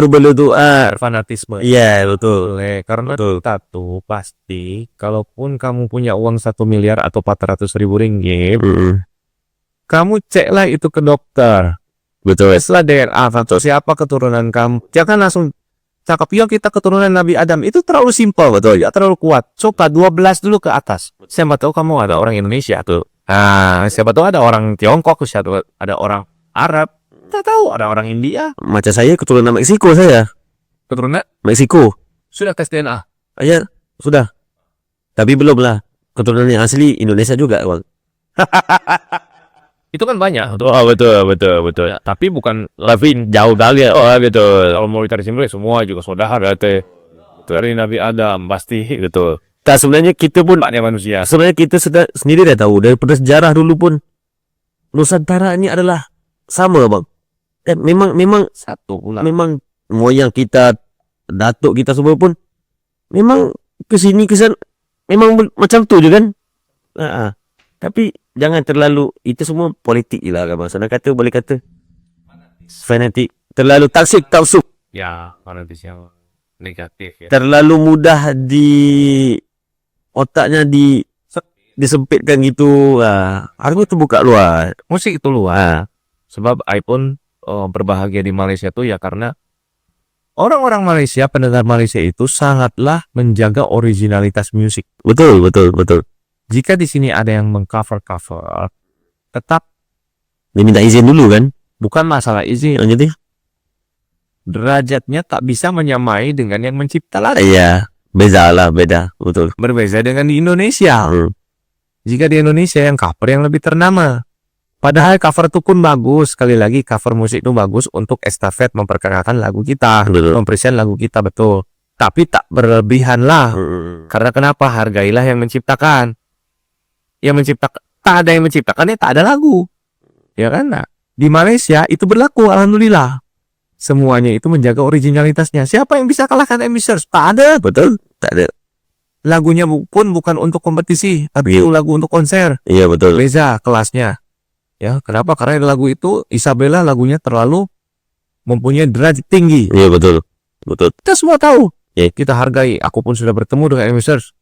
benda tu. Fanatisme. Iya betul. Boleh, karena Betul. kita tuh pasti, kalaupun kamu punya uang 1 miliar atau 400.000 ringgit, kamu ceklah itu ke dokter. Betul. Teslah DNA, atau siapa keturunan kamu. Jangan langsung cakap, ya kita keturunan Nabi Adam. Itu terlalu simpel, betul. Ya terlalu kuat. Coba 12 dulu ke atas. Siapa tahu kamu ada orang Indonesia tuh. Siapa tahu ada orang Tiongkok, siapa tahu ada orang Arab. Kita tahu ada orang India. Macam saya keturunan Meksiko saya. Keturunan Meksiko. sudah tes DNA. Ya sudah. Tapi belum lah. Keturunan yang asli Indonesia juga bang. Itu kan banyak. Betul. Ya, tapi bukan lebih jauh kali ya. Betul. Kalau mau ditarik simpul semua juga saudara teh. Dari Nabi Adam pasti gitu. Tak sebenarnya kita pun Banyak manusia. sebenarnya kita sendiri dah tahu daripada sejarah dulu pun Nusantara ini adalah sama bang. Memang Satu pula. memang moyang kita, datuk kita semua pun memang kesini kesan memang macam tu je kan. Tapi jangan terlalu itu semua politik je lah kan bang. Sana kata boleh kata fanatik, terlalu taksub. Ya, fanatis yang negatif ya. Terlalu mudah di otaknya disempitkan gitu. Harusnya terbuka luas. Musik itu luas. Sebab iPhone berbahagia di Malaysia tuh ya karena orang-orang Malaysia, pendengar Malaysia itu sangatlah menjaga originalitas musik. Betul, betul, betul. Jika di sini ada yang mengcover, tetap Dia minta izin dulu kan? bukan masalah izin. Jadi, Derajatnya tak bisa menyamai dengan yang mencipta lagu. iya, beda lah, beda, betul. Berbeda dengan di Indonesia. Hmm. Jika di Indonesia yang cover yang lebih ternama. Padahal cover itu pun bagus. Sekali lagi cover musik itu bagus untuk estafet memperkenalkan lagu kita. Betul. Mempresent lagu kita, betul. Tapi tak berlebihan lah. Hmm. Karena kenapa? Hargailah yang menciptakan. Yang menciptakan. Tak ada yang menciptakan, ya tak ada lagu. Ya kan? Nah, di Malaysia itu berlaku, alhamdulillah. Semuanya itu menjaga originalitasnya. Siapa yang bisa kalahkan Emisers? Tak ada. Betul, tak ada. Lagunya pun bukan untuk kompetisi, tapi itu lagu untuk konser. Iya, betul. Beza kelasnya. Ya, kenapa? Karena lagu itu Isabella lagunya terlalu mempunyai derajat tinggi. Iya, betul. Betul. Kita semua tahu. Ya. Kita hargai. Aku pun sudah bertemu dengan Emisers.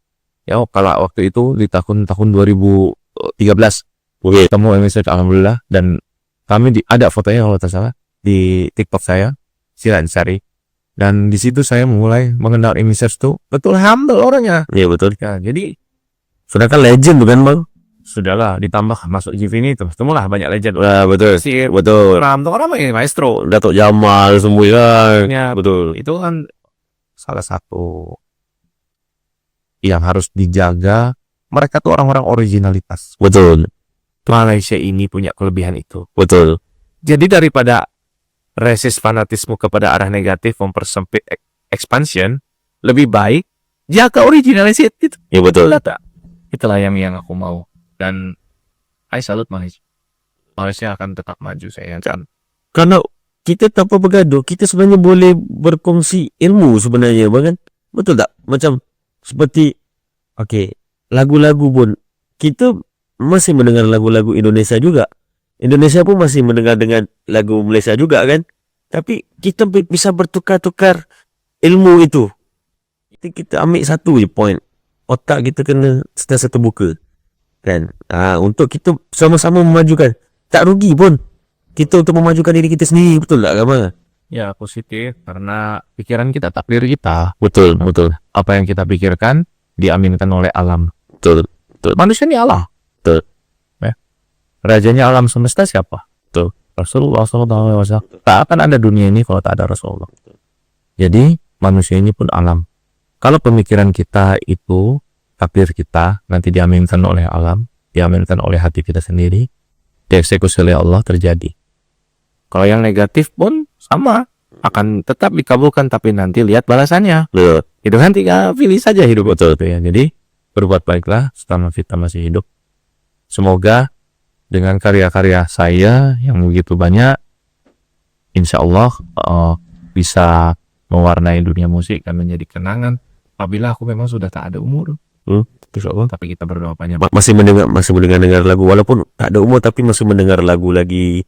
Ya, kalau waktu itu di tahun 2013 Oke. ketemu Emisers, alhamdulillah. Dan kami ada fotonya kalau tak salah di TikTok saya, silakan cari. Dan di situ saya mulai mengenal Emisers tuh betul humble orangnya. Iya, betul. Ya, jadi Sudah kan legend tuh kan, Bang? sudahlah ditambah masuk GV ini terus temulah banyak legend. Betul. Si Betul. Ram tuh orang ini maestro. Datuk Jamal semua kan. Ya, Betul. itu kan salah satu yang harus dijaga. Mereka tuh orang-orang originalitas. Betul. Malaysia ini punya kelebihan itu. Betul. Jadi daripada resist fanatisme kepada arah negatif mempersempit expansion, lebih baik jaga originalitas itu. Ya, betul. Itulah yang aku mau. Dan I salute Malaysia. Malaysia akan tetap maju, saya yakin. Karena kita tanpa bergaduh, kita sebenarnya boleh berkongsi ilmu sebenarnya, Bang, kan? Betul tak? Macam seperti lagu-lagu pun kita masih mendengar lagu-lagu Indonesia juga. Indonesia pun masih mendengar dengan lagu Malaysia juga kan. Tapi kita bisa bertukar-tukar ilmu itu. Kita ambil satu je point. Otak kita kena sentiasa terbuka. Kan? Untuk kita sama-sama memajukan. Tak rugi pun kita untuk memajukan diri kita sendiri. Betul tak, Abang? Ya, positif. Karena pikiran kita takdir kita. Betul, betul. Apa yang kita pikirkan diaminkan oleh alam. Betul. Manusia ini Allah. Betul. Ya. Rajanya alam semesta siapa? Betul. Rasulullah SAW. Tak akan ada dunia ini kalau tak ada Rasulullah. Jadi manusia ini pun alam. Kalau pemikiran kita itu takdir kita nanti diaminkan oleh alam, diaminkan oleh hati kita sendiri, dieksekusi oleh Allah terjadi. Kalau yang negatif pun sama, akan tetap dikabulkan tapi nanti lihat balasannya. Betul. Itu kan tinggal pilih saja hidup. Betul. Itu ya. Jadi berbuat baiklah selama kita masih hidup. Semoga dengan karya-karya saya yang begitu banyak, insya Allah bisa mewarnai dunia musik dan menjadi kenangan. Apabila aku memang sudah tak ada umur, Insya Allah. tapi kita berdoa banyak. Masih mendengar lagu walaupun tak ada umur tapi masih mendengar lagu lagi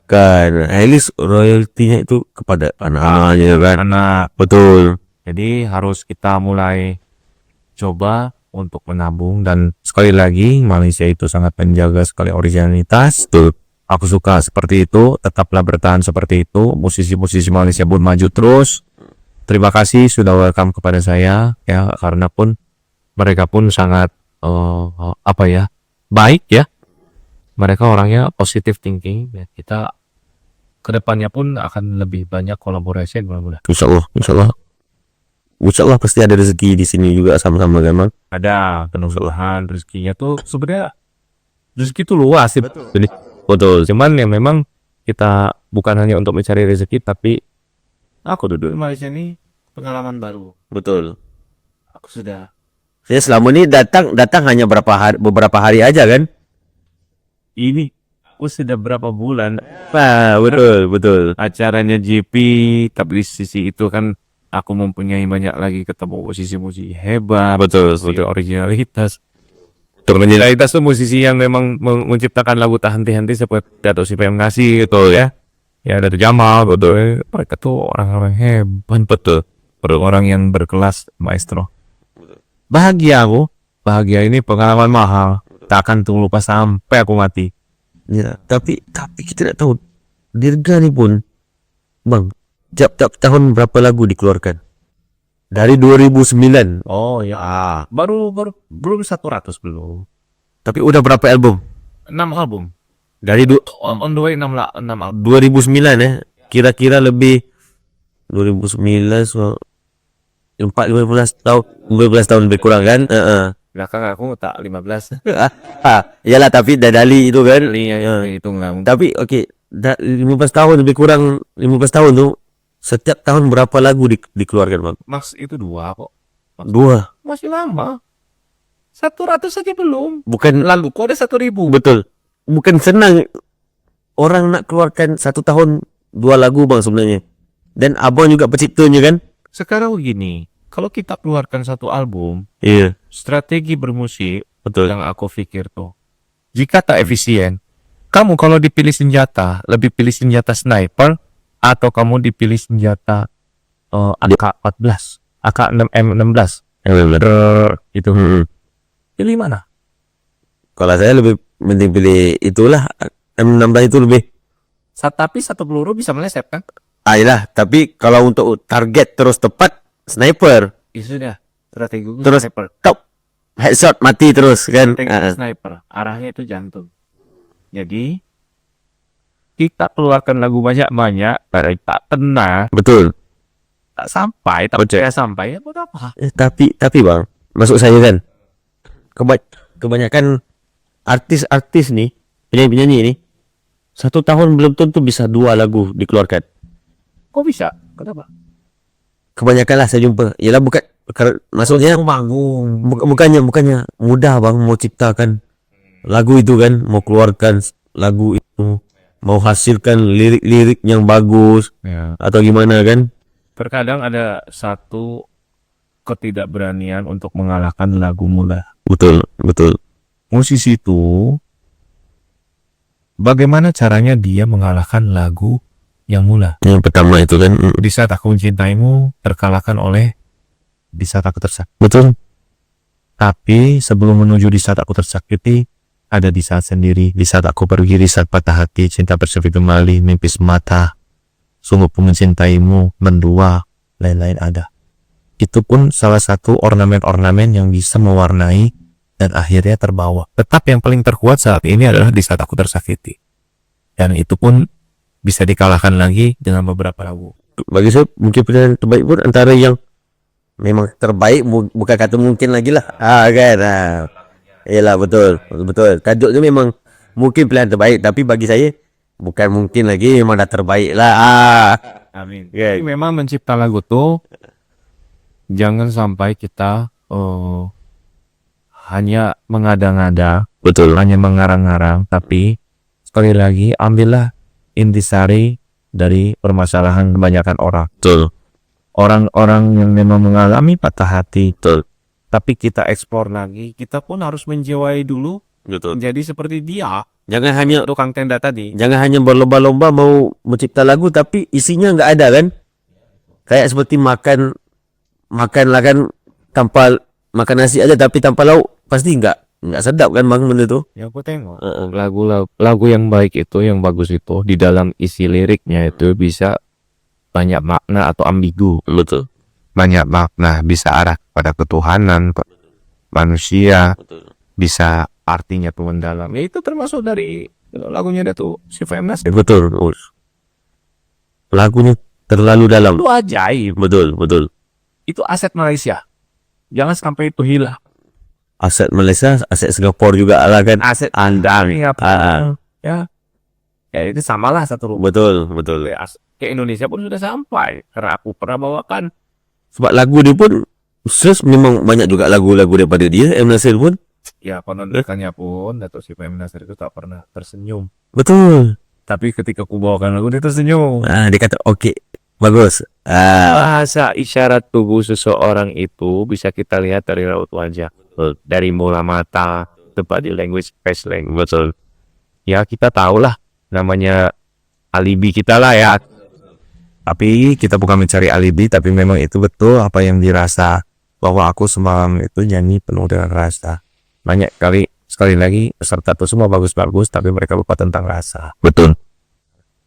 kan. At least royaltinya itu kepada anak-anaknya kan. Karena Betul. jadi harus kita mulai coba untuk menabung. Dan sekali lagi Malaysia itu sangat menjaga sekali originalitas. Betul. Aku suka seperti itu. Tetaplah bertahan seperti itu. Musisi-musisi Malaysia pun maju terus. Terima kasih sudah welcome kepada saya ya, karena pun mereka pun sangat baik ya. Mereka orangnya positive thinking ya. Kita kedepannya pun akan lebih banyak kolaborasi mudah-mudahan. Insya Allah. Insya Allah pasti ada rezeki di sini juga sama-sama kan, Bang? Ada penurunan rezekinya tuh sebenarnya rezeki itu luas sih. Betul. Cuman ya memang kita bukan hanya untuk mencari rezeki, tapi aku duduk di Malaysia ini pengalaman baru. Betul. Aku sudah Saya selama ini datang hanya beberapa hari aja kan? ini aku sudah berapa bulan Betul. acaranya GP, tapi di sisi itu kan aku mempunyai banyak lagi ketemu musisi-musisi hebat, Betul. musisi originalitas. Originalitas tuh musisi yang memang menciptakan lagu tak henti-henti seperti Datuk Sipa yang ngasih gitu ya. Ya dari Jamal, betul. Mereka tuh orang-orang hebat, betul. Orang yang berkelas, maestro. Bahagia aku. Bahagia ini pengalaman mahal. Tak akan tunggu lupa sampai aku mati. Ya, tapi kita tidak tahu Dirga ni pun, bang, tiap tahun berapa lagu dikeluarkan? Dari 2009. Oh ya. Belum 100 belum. Tapi udah berapa album? 6 album. Dari On the way 6 album. 2009 ya. Kira-kira lebih 2009 so 15 tahun 15 tahun lebih kurang kan? Belakang aku tak 15. Iyalah tapi Dali itu kan. Itu enggak. Tapi okey, 15 tahun lebih kurang 15 tahun tu setiap tahun berapa lagu dikeluarkan bang? Mas itu 2 kok. 2. Masih lama. 100 saja belum. Bukan Lalu kok ada 1.000. betul. Bukan senang orang nak keluarkan satu tahun 2 lagu bang sebenarnya. Dan abang juga penciptanya kan? Sekarang begini, kalau kita keluarkan satu album, Iya, strategi bermusik betul. yang aku pikir tuh, jika tak efisien, kamu kalau dipilih senjata, lebih pilih senjata sniper atau kamu dipilih senjata AK-14, AK-16, itu. Pilih mana? Kalau saya lebih mending pilih itulah M16 itu lebih. Tapi satu peluru bisa meleset kan? Ayolah, tapi kalau untuk target terus tepat sniper, Ya sudah, strategi gue terus sniper. top headshot mati terus kan. Strategi sniper, arahnya itu jantung. Jadi kita keluarkan lagu banyak-banyak, tak tenang, Betul. tak sampai, tak Betul. percaya sampai, ya buat apa? Tapi bang, masuk saya kan, kebanyakan artis-artis nih, penyanyi-penyanyi ini, satu tahun belum tentu bisa 2 lagu dikeluarkan. Kok bisa? Kenapa? Kebanyakan lah saya jumpa. Yalah bukan, maksudnya Manggung. bukannya mudah bang mau ciptakan lagu itu kan, mau keluarkan lagu itu, mau hasilkan lirik-lirik yang bagus Ya. atau gimana kan? Terkadang ada satu ketidakberanian untuk mengalahkan lagu mula. Betul. Musisi itu, bagaimana caranya dia mengalahkan lagu yang mula? Yang pertama itu kan, Di Saat Aku Mencintaimu terkalahkan oleh Di Saat Aku Tersakiti. betul. Tapi sebelum menuju Di Saat Aku Tersakiti, ada Di Saat Sendiri, Di Saat Aku Pergi, Di Saat Patah Hati, Cinta Bersemi Kembali, Mimpi Semata, Sungguh Ku Mencintaimu, Mendua, lain-lain ada. Itu pun salah satu ornamen-ornamen yang bisa mewarnai dan akhirnya terbawa. Tetap yang paling terkuat saat ini adalah Di Saat Aku Tersakiti. Dan itu pun bisa dikalahkan lagi dengan beberapa lagu. Bagi saya mungkin pilihan terbaik pun antara yang memang terbaik, bukan kata mungkin lagi lah. Kan. Yalah betul. Tajuk tu memang mungkin pilihan terbaik, tapi bagi saya bukan mungkin lagi, memang dah terbaik lah. Amin. Okay. Jadi memang mencipta lagu tuh jangan sampai kita hanya mengada-ngada, Betul. hanya mengarang-arang, tapi sekali lagi ambillah intisari dari permasalahan kebanyakan orang. Betul. Orang-orang yang memang mengalami patah hati, Betul. tapi kita eksplor lagi, kita pun harus menjiwai dulu Betul. menjadi seperti dia, Jangan hanya tukang tenda tadi. berlomba-lomba mau mencipta lagu tapi isinya nggak ada kan? Kayak seperti makan lah kan, tanpa makan nasi aja tapi tanpa lauk pasti nggak sedap kan bang benda tu. Ya aku tengok lagu yang baik itu, yang bagus itu, di dalam isi liriknya itu bisa banyak makna atau ambigu. Betul. Banyak makna, bisa arah pada ketuhanan manusia, bisa artinya tuh mendalam. Ya itu termasuk dari lagunya dia tuh si Femnas. Betul. Lagunya terlalu dalam. Itu ajaib. Betul. Itu aset Malaysia. Jangan sampai itu hilang. Aset Malaysia, aset Singapura juga lah kan. Aset Andang. Ya. Ya itu samalah satu rumah. Betul. Ke Indonesia pun sudah sampai. Karena aku pernah bawakan. Sebab lagu dia pun memang banyak juga lagu-lagu daripada dia, M. Nasir pun. Ya penontonnya pun Datuk Sri Femnas itu tak pernah tersenyum. Betul. Tapi ketika aku bawakan lagu dia tersenyum. Dia kata okey, bagus. Bahasa isyarat tubuh seseorang itu bisa kita lihat dari raut wajah, dari bola mata, body language, face language. Betul. Ya kita tahulah namanya alibi kita lah ya. Tapi kita bukan mencari alibi, tapi memang itu betul apa yang dirasa, bahwa aku semalam itu nyanyi penuh dengan rasa. Banyak kali, sekali lagi peserta itu semua bagus-bagus, tapi mereka lupa tentang rasa. Betul.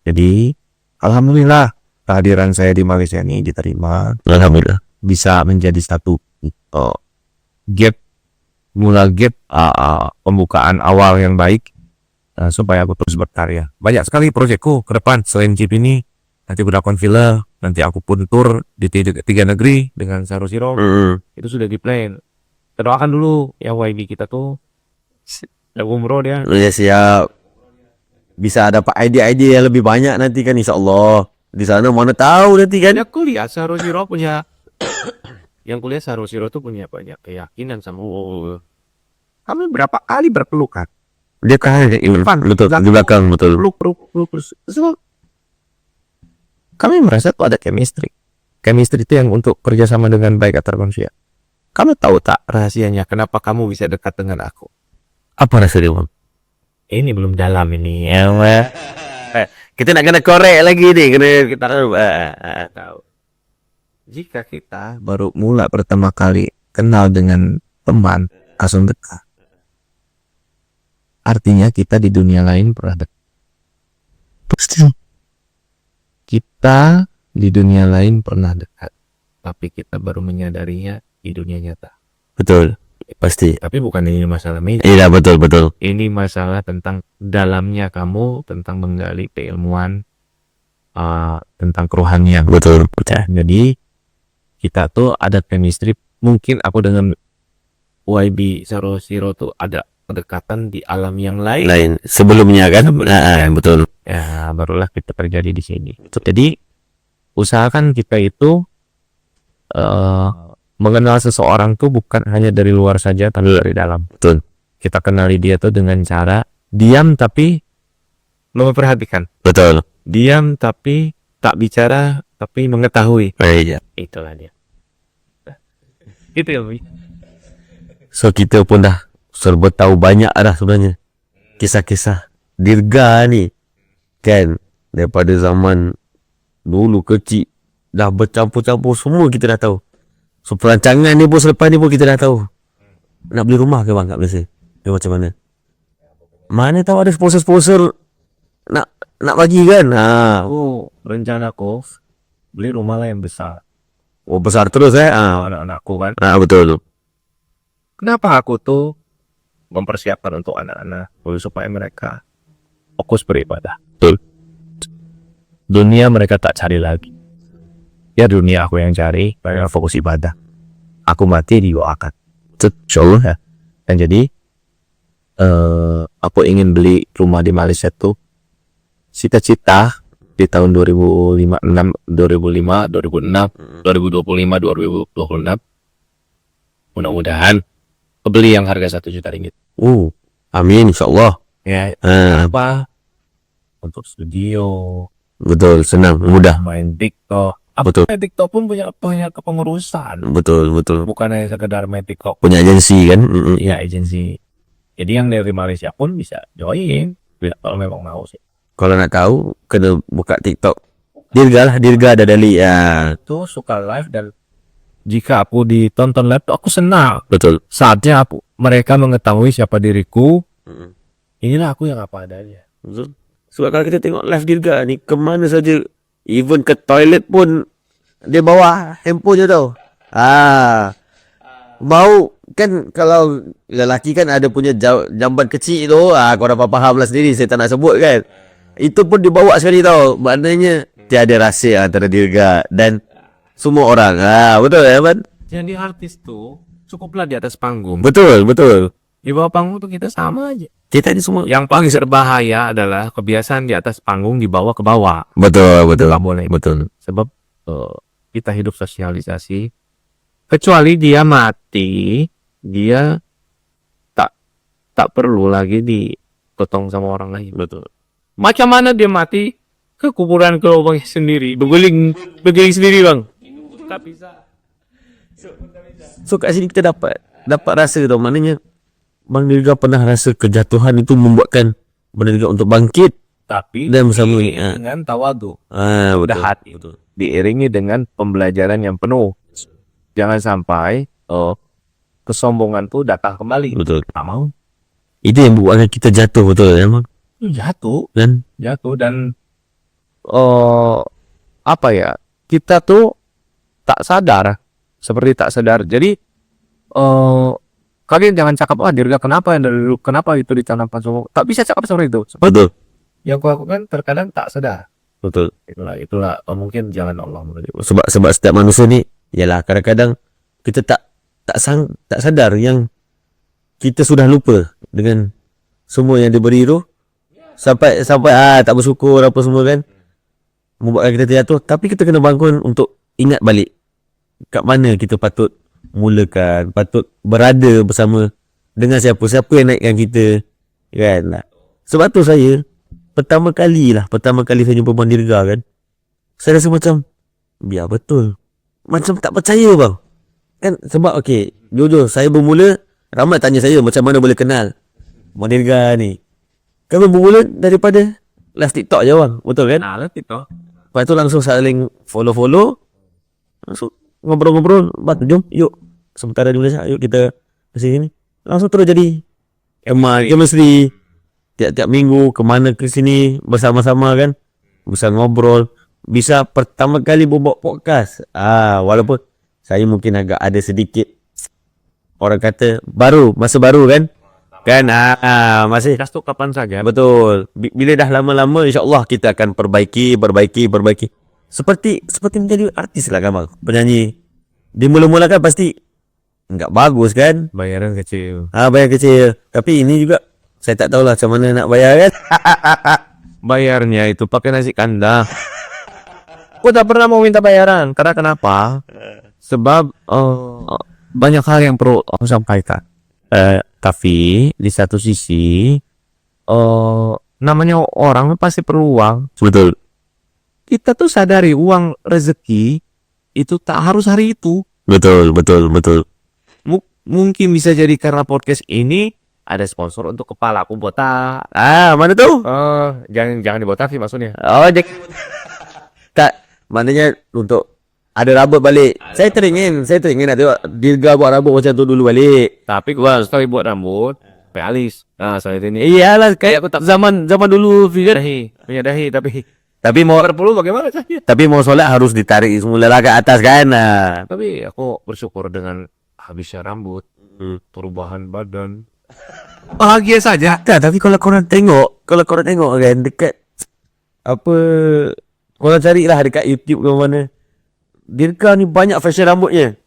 Jadi alhamdulillah kehadiran saya di Malaysia ini diterima, Alhamdulillah. bisa menjadi satu gap, mula gap pembukaan awal yang baik, supaya aku terus berkarya. Banyak sekali proyekku ke depan selain Jeep ini. Nanti aku lakukan filler, nanti aku pun tour di tiga negeri dengan Saro Siro. Itu sudah di plan. Kita doakan dulu ya YB kita tuh umroh dia. Ya siap. Bisa dapat ide-ide yang lebih banyak nanti kan insya-Allah. Di sana mana tahu nanti kan. Ya kuliah Saro Siro punya yang kuliah Saro Siro tuh punya banyak keyakinan sama kami berapa kali berpelukan. Dia kan betul di belakang betul. Peluk. So, kami merasa tuh ada chemistry. Chemistry itu yang untuk kerjasama dengan baik antar manusia. Kamu tahu tak rahasianya kenapa kamu bisa dekat dengan aku? Apa rasanya, Bang? Ini belum dalam ini. Kita nak kena korek lagi nih, kena kita Tahu. Jika kita baru mulai pertama kali kenal dengan teman langsung dekat, artinya kita di dunia lain pernah dekat. Kita di dunia lain pernah dekat, tapi kita baru menyadarinya di dunia nyata. Betul, pasti. Tapi bukan ini masalah media. Iya, betul. Ini masalah tentang dalamnya kamu, tentang menggali keilmuan, tentang kerohanian. Betul. Jadi kita tuh ada chemistry. Mungkin aku dengan YB Saro Siro tuh ada kedekatan di alam yang lain. Sebelumnya kan? Betul. Ya barulah kita terjadi di sini. Jadi usahakan kita itu mengenal seseorang tuh bukan hanya dari luar saja, tapi dari dalam. Betul. Kita kenali dia tuh dengan cara diam tapi memperhatikan. Betul. Diam tapi tak bicara tapi mengetahui. Iya. Itulah dia. Itu ya, Bi. So kita pun dah serba tahu banyak dah sebenarnya. Kisah-kisah Dirga ni. Kan? Daripada zaman dulu kecil. Dah bercampur-campur semua kita dah tahu. So perancangan ni pun selepas ni pun kita dah tahu. Nak beli rumah ke bang kat Malaysia? Dia macam mana? Mana tahu ada sponsor-sponsor nak bagi kan? Rencanaku beli rumah lah yang besar. Oh besar terus Anak-anakku kan. Betul. Kenapa aku tuh mempersiapkan untuk anak-anak supaya mereka fokus beribadah. Betul. Dunia mereka tak cari lagi. Ya dunia aku yang cari, mereka fokus ibadah. Aku mati didoakan. Insyaallah ya. Dan jadi aku ingin beli rumah di Malaysia tuh cita-cita di tahun 2005, 2025, 2026. Mudah-mudahan kebeli yang harga 1 juta ringgit. Amin insyaallah. Ya, apa? Untuk studio, Betul, senang, mudah. main TikTok. Betul. TikTok pun punya kepengurusan. Betul. Bukan hanya sekedar main TikTok. Punya agensi kan? Iya, agensi. Jadi yang dari Malaysia pun bisa join. Kalau memang mau sih. Kalau nak tahu, kena buka TikTok. Dirga ada Dali. Ya. Itu suka live dan jika aku ditonton live, aku senang. Betul. Saatnya mereka mengetahui siapa diriku. Inilah aku yang apa adanya. Betul. Sebab kalau kita tengok live Dirga ni, kemana saja, even ke toilet pun, dia bawa handphone je tau. Bau, kan kalau lelaki kan ada punya jamban kecil tu, kau dapat faham lah sendiri, saya tak nak sebut kan. Itu pun dibawa sekali tau. Maknanya, tiada rahsia antara Dirga dan semua orang. Betul ya, Man? Jadi artis tuh cukuplah di atas panggung. Betul. Di bawah panggung tuh kita sama aja. Kita ini semua. Yang paling berbahaya adalah kebiasaan di atas panggung dibawa ke bawah. Betul. Nggak boleh. Betul. Sebab kita hidup sosialisasi. Kecuali dia mati, dia tak perlu lagi dipotong sama orang lain. Betul. Macam mana dia mati? Ke kuburan ke lubangnya sendiri, berguling sendiri bang. Tak bisa. So kat sini kita dapat rasa tau, maknanya Bang Dirga pernah rasa kejatuhan itu membuatkan Bang Dirga untuk bangkit tapi Dan bersama dengan tawadu, betul. udah hati. Betul. Diiringi dengan pembelajaran yang penuh. Jangan sampai kesombongan tuh datang kembali. Betul. Tak mau. Itu yang buatkan kita jatuh, betul emang. Jatuh Dan dan apa ya, kita tuh tak sadar, seperti tak sadar. Jadi kalian jangan cakap, Dirga kenapa dari dulu, kenapa itu ditanamkan sombong. Tak bisa cakap seperti itu. betul. Yang aku lakukan terkadang tak sadar. Betul. Itulah mungkin jalan Allah menurut. Sebab setiap manusia ni ialah kadang-kadang kita tak sadar yang kita sudah lupa dengan semua yang diberi itu sampai tak bersyukur apa semua kan, membuatkan kita terjatuh. Tapi kita kena bangun untuk ingat balik kat mana kita patut mulakan, patut berada bersama dengan siapa yang naikkan kita kan. Sebab tu saya pertama kali saya jumpa Bang Dirga kan, saya rasa macam biar betul, macam tak percaya bang kan. Sebab okey, jujur saya bermula ramai tanya saya macam mana boleh kenal Bang Dirga ni. Kami bermula daripada live TikTok je bang, betul kan? Nah, TikTok. Lepas tu langsung saling follow, langsung ngobrol-ngobrol, bang jom yuk sementara di Malaysia, yuk kita ke sini. Langsung terus jadi chemistry. Tiap-tiap minggu kemana ke sini bersama-sama kan, bisa ngobrol, bisa pertama kali buat podcast. Walaupun saya mungkin agak ada sedikit orang kata masa baru kan masih Podcast tuh kapan saja. betul. Bila dah lama-lama insya-Allah kita akan perbaiki seperti menjadi artis lah kan bang, penyanyi. Di mula-mula kan pasti enggak bagus kan, Bayaran kecil. bayar kecil, tapi ini juga saya tak tahulah macam mana nak bayar kan. Bayarnya itu pakai nasi kandang. Aku tak pernah mau minta bayaran. Karena kenapa? Sebab banyak hal yang perlu aku sampaikan. Tapi di satu sisi namanya orang pasti perlu uang. Betul. Kita tuh sadari uang rezeki itu tak harus hari itu. Betul. Mungkin bisa jadi karena podcast ini ada sponsor untuk kepala aku botak. Mana tu? Jangan dibotak sih maksudnya. Tak, maknanya untuk ada rambut balik. Saya teringin nak tengok Dirga buat rambut macam tu dulu balik. Tapi gua sekali buat rambut, pakai alis. Soalnya ini. Iyalah, kayak aku tak zaman dulu kan. Punya dahi Tapi mau perlu bagaimana saja. tapi mau solat harus ditarik semula lah ke atas kan. Tapi aku bersyukur dengan habisnya rambut, perubahan badan. Bahagia saja. Tapi kalau korang tengok kan dekat apa, korang carilah dekat YouTube ke mana, Dirga ni banyak fashion rambutnya.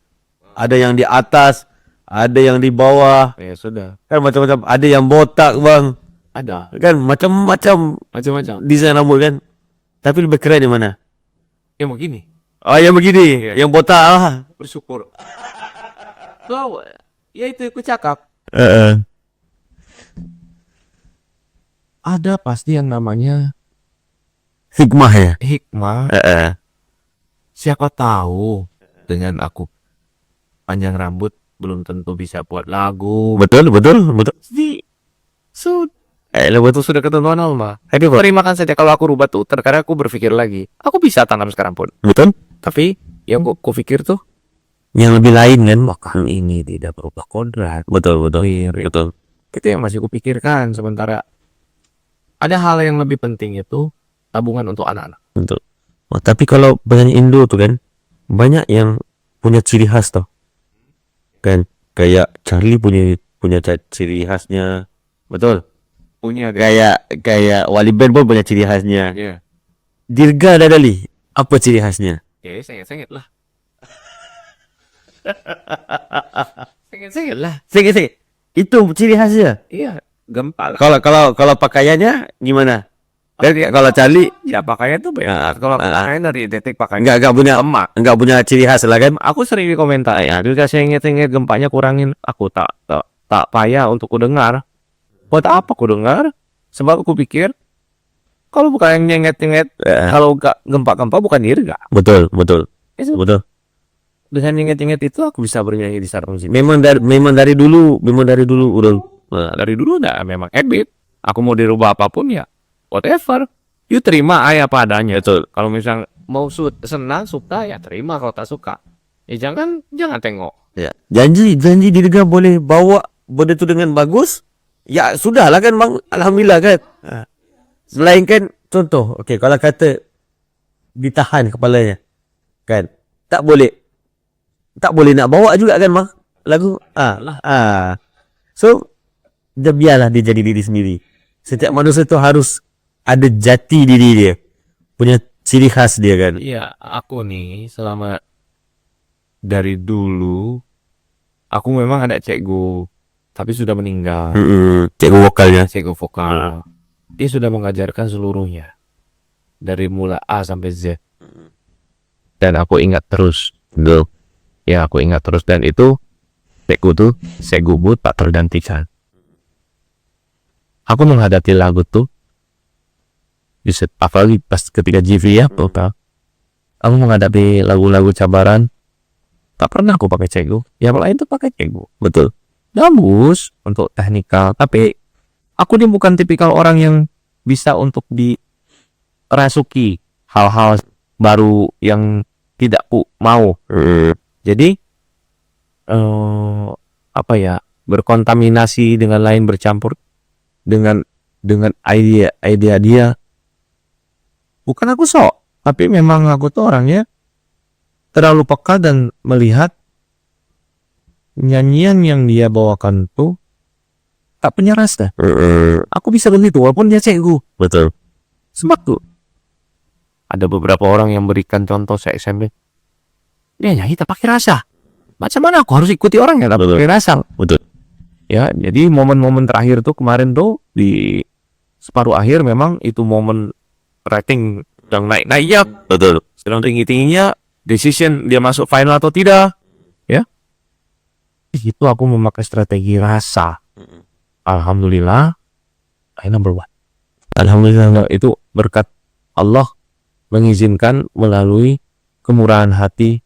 Ada yang di atas, ada yang di bawah. Ya sudah. Kan macam-macam, ada yang botak bang. Ada Kan macam-macam macam-macam. desain rambut kan. Tapi lebih keren di mana? Yang begini. Yang begini, yang botak lah. Bersyukur. So, ya itu aku cakap. Ada pasti yang namanya Hikmah ya. hikmah. Siapa tahu dengan aku panjang rambut belum tentu bisa buat lagu. Betul. Itu sudah ketentuan Allah. Terimakan saja kalau aku rubah tuh. Terkadang aku berpikir lagi, aku bisa tanam sekarang pun. Betul. Tapi yang aku pikir tuh, Yang lebih lain kan. bahkan ini tidak berubah kodrat. Betul. Itu yang masih kupikirkan. Sementara ada hal yang lebih penting, itu tabungan untuk anak-anak. Betul. Tapi kalau penyanyi Indo tuh kan banyak yang punya ciri khas tau. Kan kayak Charlie punya ciri khasnya. Betul. Punya Kayak Wali Band pun punya ciri khasnya. Ya. Dirga Dadali, apa ciri khasnya? Ya, sengit-sengit lah. Sengit-sengit lah. Sikit. Itu ciri khasnya. Iya, gempa lah. Kalau pakaiannya gimana? Dan kalau Charlie Ya pakaian tuh banyak. Kalau pakaian dari detik pakaian enggak punya ciri khas lah kan? aku sering dikomentar, ya dia sengit-sengit, gempanya kurangin. Aku tak payah untuk ku dengar. Buat apa ku dengar? Sebab aku pikir kalau bukan yang nyenget-nyenget, kalau gak gempa-gempa bukan Dirga. Betul. Dengan nyenget-nyenget itu aku bisa bernyanyi di sarung sini. Memang dari dulu udah Dari dulu udah memang habit. Aku mau dirubah apapun ya whatever. You terima aja apa adanya. Kalau misal mau senang, suka, ya terima. Kalau tak suka, ya jangan tengok. Ya. Janji di negara boleh bawa benda tu dengan bagus. Ya sudahlah kan bang. Alhamdulillah kan. Selain kan contoh, okey kalau kata ditahan kepalanya, kan tak boleh nak bawa juga kan bang lagu. So biarlah dia jadi diri sendiri. Setiap manusia tu harus ada jati diri dia, punya ciri khas dia kan. Iya, aku nih selama dari dulu aku memang ada cikgu, tapi sudah meninggal. Cikgu vokalnya. Cikgu vokal. Dia sudah mengajarkan seluruhnya dari mula A sampai Z. Dan aku ingat terus. Ya, aku ingat terus, dan itu cikgu tuh, cikgu Bu tak tergantikan. Aku menghadapi lagu tuh bisa, apalagi pas ketika GV ya, aku menghadapi lagu-lagu cabaran, tak pernah aku pakai cikgu. Yang lain tuh pakai cikgu. Betul. Bagus untuk teknikal, tapi aku ini bukan tipikal orang yang bisa untuk dirasuki hal-hal baru yang tidak mau. Jadi apa ya, berkontaminasi dengan lain, bercampur dengan idea dia. Bukan aku sok, tapi memang aku tuh orangnya terlalu peka dan melihat nyanyian yang dia bawakan tuh tak punya rasa. Aku bisa begitu walaupun dia cikgu. Betul. Sebab tuh ada beberapa orang yang berikan contoh se-SMP, dia nyanyi tak pakai rasa. Macam mana aku harus ikuti orang yang tak pakai rasa? Betul. Ya, jadi momen-momen terakhir tuh kemarin tuh di separuh akhir memang itu momen rating yang naik-naiknya. Betul. Sedang tinggi-tingginya decision dia masuk final atau tidak. Ya. Itu aku memakai strategi rasa. Alhamdulillah, I number one. Alhamdulillah. Itu berkat Allah mengizinkan melalui kemurahan hati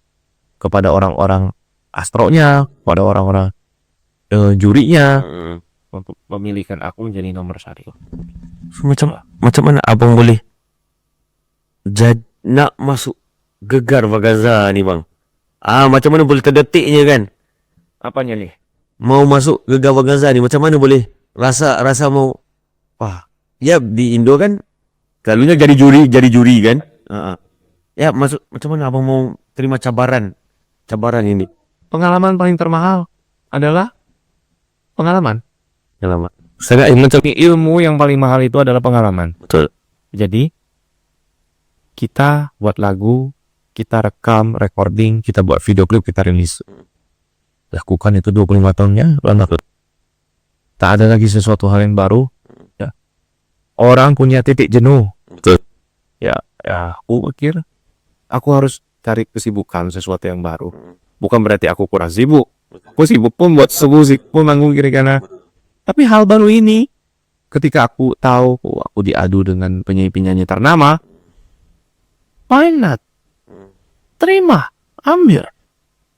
kepada orang-orang astronya, kepada orang-orang jurinya, untuk memilihkan aku menjadi nomor 1. Macam mana abang boleh nak masuk gegar Vagaza ni bang? Macam mana boleh terdetiknya kan? Apanya nih? Mau masuk gegar Vagaza ni macam mana boleh rasa mau? Wah, ya di Indo kan selalunya jadi juri kan? Ya masuk, macam mana abang mau terima cabaran ini? Pengalaman paling termahal adalah pengalaman. Lama. Sangat macam Ilmu yang paling mahal itu adalah pengalaman. betul. Jadi kita buat lagu, kita rekam, recording, kita buat video klip, kita rilis. Lakukan itu 25 tahunnya, lama. Tak ada lagi sesuatu hal yang baru. Ya. Orang punya titik jenuh. Betul. Ya, aku pikir aku harus cari kesibukan, sesuatu yang baru. Bukan berarti aku kurang sibuk. Aku sibuk pun buat musik pun, manggung kira-kira. Tapi hal baru ini, ketika aku tahu aku diadu dengan penyanyi-penyanyi ternama, why not? Terima, ambil.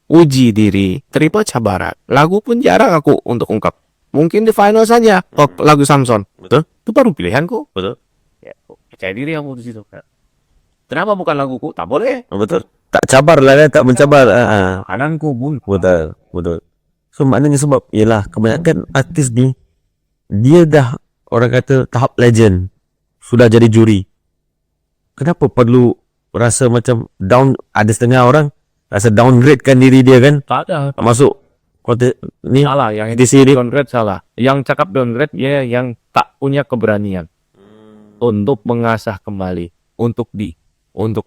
Uji diri, terima cabaran. Lagu pun jarang aku untuk ungkap. Mungkin di final saja, lagu Samson. Betul. Itu baru pilihanku. Betul. Ya, percaya diri aku di situ. Kenapa bukan laguku? Tak boleh. Betul. Tak cabar lah kan, tak mencabar. Kananku pun. Betul. So maknanya sebab ialah kebanyakan artis ni dia dah, orang kata, tahap legend, sudah jadi juri. Kenapa perlu rasa macam down? Ada setengah orang rasa downgrade kan diri dia kan, Tak ada. tak masuk kota ni. Salah, yang di sini. downgrade salah. Yang cakap downgrade ya yang tak punya keberanian untuk mengasah kembali, untuk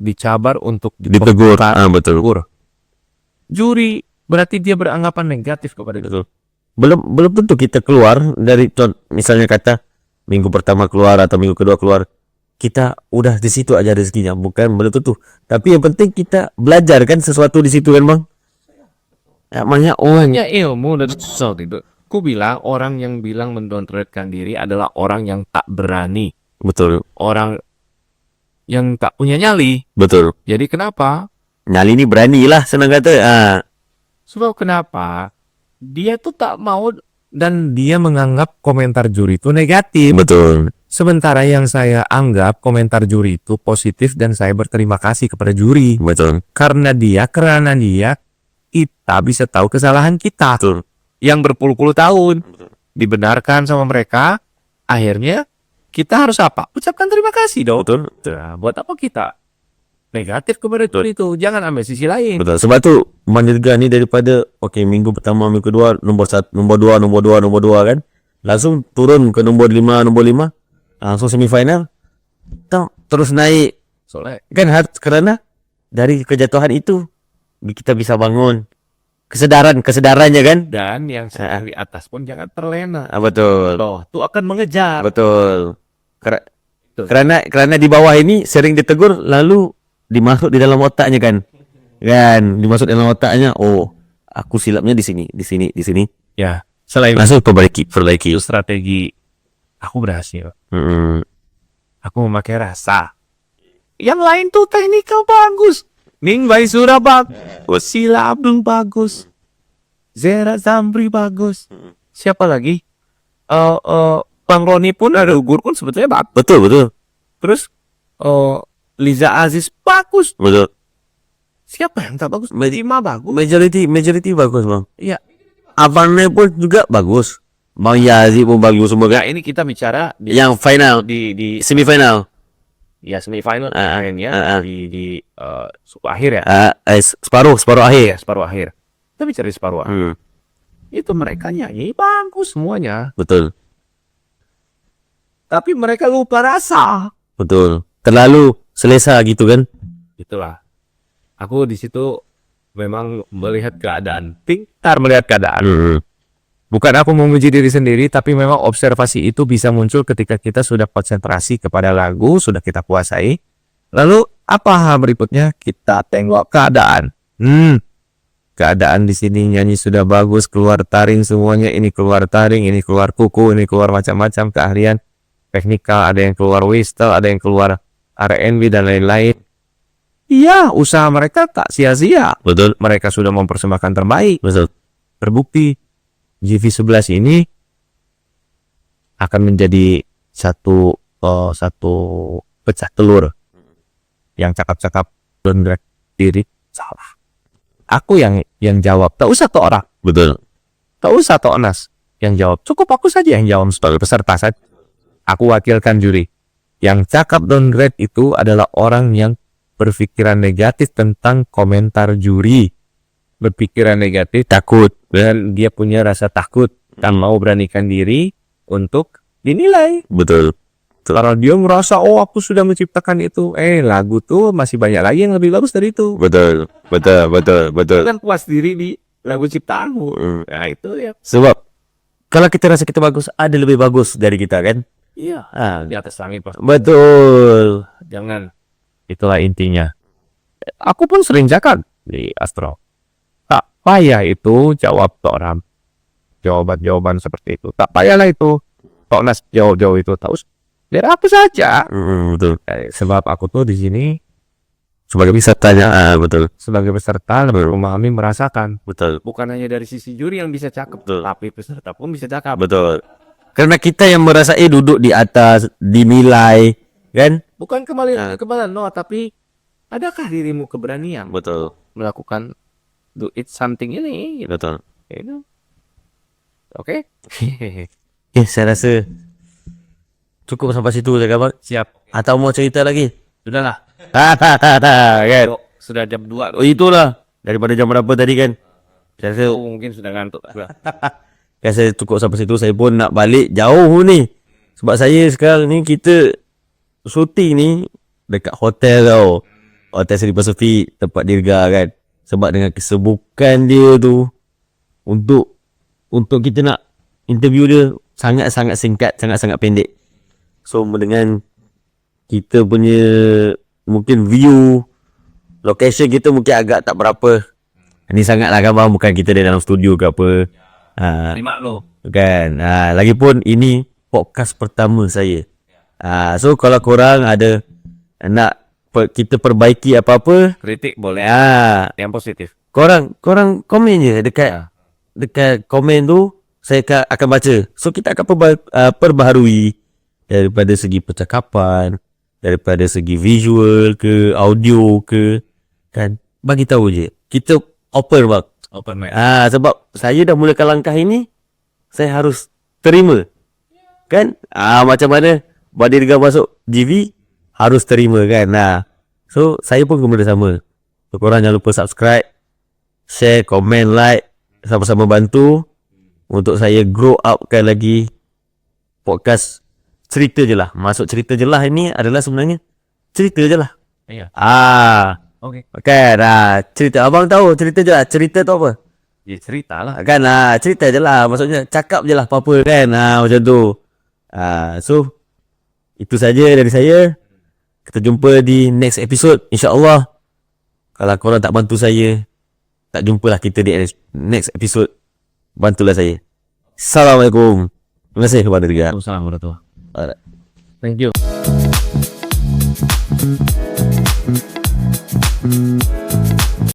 dicabar, untuk Ditegur. Betul. Juri berarti dia beranggapan negatif kepada kita. Betul. Belum tentu kita keluar dari, misalnya kata minggu pertama keluar atau minggu kedua keluar, kita udah di situ aja rezekinya, bukan belum tentu. Tapi yang penting kita belajar kan sesuatu di situ kan bang. Ya, makanya Ya ilmu dan sesuatu itu. Ku bilang orang yang bilang mendowngrade-kan diri adalah orang yang tak berani, betul. orang yang tak punya nyali. Betul. Jadi kenapa? Nyali ni berani lah, senang kata. Sebab kenapa? Dia tuh tak mau dan dia menganggap komentar juri itu negatif. Betul. Sementara yang saya anggap komentar juri itu positif dan saya berterima kasih kepada juri. Betul. Karena dia kita bisa tahu kesalahan kita. Betul. Yang berpuluh-puluh tahun. Dibenarkan sama mereka. Akhirnya kita harus apa? Ucapkan terima kasih dong. Betul. Nah, buat apa kita negatif kepada juri itu? Jangan ambil sisi lain. Betul. Sebab tu menjaga ni daripada minggu pertama, minggu kedua nombor 1, nombor 2, nombor 2 kan. Langsung turun ke nombor 5, langsung semifinal. Terus naik. Soalnya Kan kerana dari kejatuhan itu kita bisa bangun kesadarannya kan. dan yang di atas pun jangan terlena. Betul. Loh, itu akan mengejar. Betul. Betul. Karena di bawah ini sering ditegur lalu dimasuk di dalam otaknya kan. Dimasuk dalam otaknya. Oh, aku silapnya di sini. Ya, selain Langsung perbaiki. itu strategi aku berhasil. Aku memakai rasa. Yang lain tuh teknikal bagus. Ning Baisura bagus, Sila Abdul bagus, Zera Zamri bagus. Siapa lagi? Bang Roni pun ada Ugur pun sebetulnya bagus. Betul. Terus Liza Aziz bagus. Betul. Siapa yang tak bagus? Lima bagus. Majority bagus, Bang. Iya. Abangnya pun juga bagus. Bang Yazid pun bagus semua Nah, kan. ini kita bicara di Yang final, di semifinal. ya semifinal akhirnya di akhir ya. Separuh akhir. Ya, separuh akhir. Kita bicara di separuh akhir. Itu mereka nyanyi bagus semuanya. Betul. Tapi mereka lupa rasa. Betul. Terlalu selesa gitu kan. Itulah. Aku di situ memang melihat keadaan. Pintar melihat keadaan. Bukan aku memuji diri sendiri, tapi memang observasi itu bisa muncul ketika kita sudah konsentrasi kepada lagu, sudah kita kuasai. Lalu apa hal berikutnya? Kita tengok keadaan. Keadaan di sini nyanyi sudah bagus, keluar taring semuanya. Ini keluar taring, ini keluar kuku, ini keluar macam-macam keahlian teknikal. Ada yang keluar whistle, ada yang keluar R&B dan lain-lain. Iya, usaha mereka tak sia-sia. Betul. Mereka sudah mempersembahkan terbaik. Betul. Terbukti GV11 ini akan menjadi satu pecah telur yang cakap-cakap dan gerak diri salah. Aku yang jawab, tak usah tuh orang, Betul. tak usah tuh Onas yang jawab, cukup aku saja yang jawab sebagai peserta saja. Aku wakilkan juri. Yang cakap downgrade itu adalah orang yang berpikiran negatif tentang komentar juri. Berpikiran negatif, takut, dan dia punya rasa takut dan mau beranikan diri untuk dinilai. Betul. Karena dia merasa, oh aku sudah menciptakan itu, lagu tuh masih banyak lagi yang lebih bagus dari itu. Betul. Kan puas diri di lagu ciptaanmu. Nah itu ya. Sebab kalau kita rasa kita bagus, ada lebih bagus dari kita kan. Iya. Di atas langit Pak. Betul. Jangan. Itulah intinya. Aku pun sering cakap di Astro. Tak payah itu jawab orang. Jawaban-jawaban seperti itu. Tak payahlah itu. Tok Nas jauh-jauh itu. Tak usah. Biar aku saja. Betul. Sebab aku tuh di sini Sebagai pesertanya, betul. sebagai peserta lebih memahami, merasakan. Betul. Bukan hanya dari sisi juri yang bisa cakep, Betul. tapi peserta pun bisa cakap. Betul. Karena kita yang merasa duduk di atas, dinilai, kan? Bukan kemarin, no, tapi adakah dirimu keberanian Betul. melakukan do it something ini? Gitu. Betul. Itu. Oke. Saya rasa cukup sampai situ kawan. Siap. Atau mau cerita lagi? Sudahlah. Kan? Sudah jam 2. Oh itulah. Daripada jam berapa tadi kan? Saya rasa Mungkin sudah ngantuk. kan saya cukup sampai situ. Saya pun nak balik jauh ni. Sebab saya sekarang ni kita syuting ni dekat hotel tau. Hotel Seri Pacific, tempat dirga kan. Sebab dengan kesibukan dia tu untuk kita nak interview dia sangat-sangat singkat, sangat-sangat pendek. So dengan kita punya mungkin view location kita mungkin agak tak berapa. Ini sangatlah kan bang, bukan kita di dalam studio ke apa. Terima lo. Kan. Lagipun ini podcast pertama saya. So kalau korang ada nak kita perbaiki apa-apa, Kritik boleh. Yang positif. korang komen je dekat komen tu, saya akan baca. So kita akan perbaharui daripada segi percakapan, daripada segi visual ke, audio ke, kan, bagi tahu je. Kita open bang. Open mic. Sebab saya dah mulakan langkah ini, saya harus terima. Kan? Macam mana Badir Rizal masuk GV, harus terima kan. So saya pun benda sama. So korang jangan lupa subscribe, share, komen, like, sama-sama bantu untuk saya grow upkan lagi podcast cerita je lah. Masuk cerita je lah ini adalah sebenarnya cerita je lah. Iya. Oke. Kan, cerita. Abang tahu cerita je lah. Cerita tu apa? Ya cerita lah. Kan, cerita je lah. Maksudnya cakap je lah apa-apa kan. Macam tu. So itu saja dari saya. Kita jumpa di next episode, InsyaAllah. Kalau korang tak bantu saya, tak jumpalah kita di next episode. Bantulah saya. Assalamualaikum. Terima kasih kepada Rizal. Assalamualaikum warahmatullahi Alright. Thank you.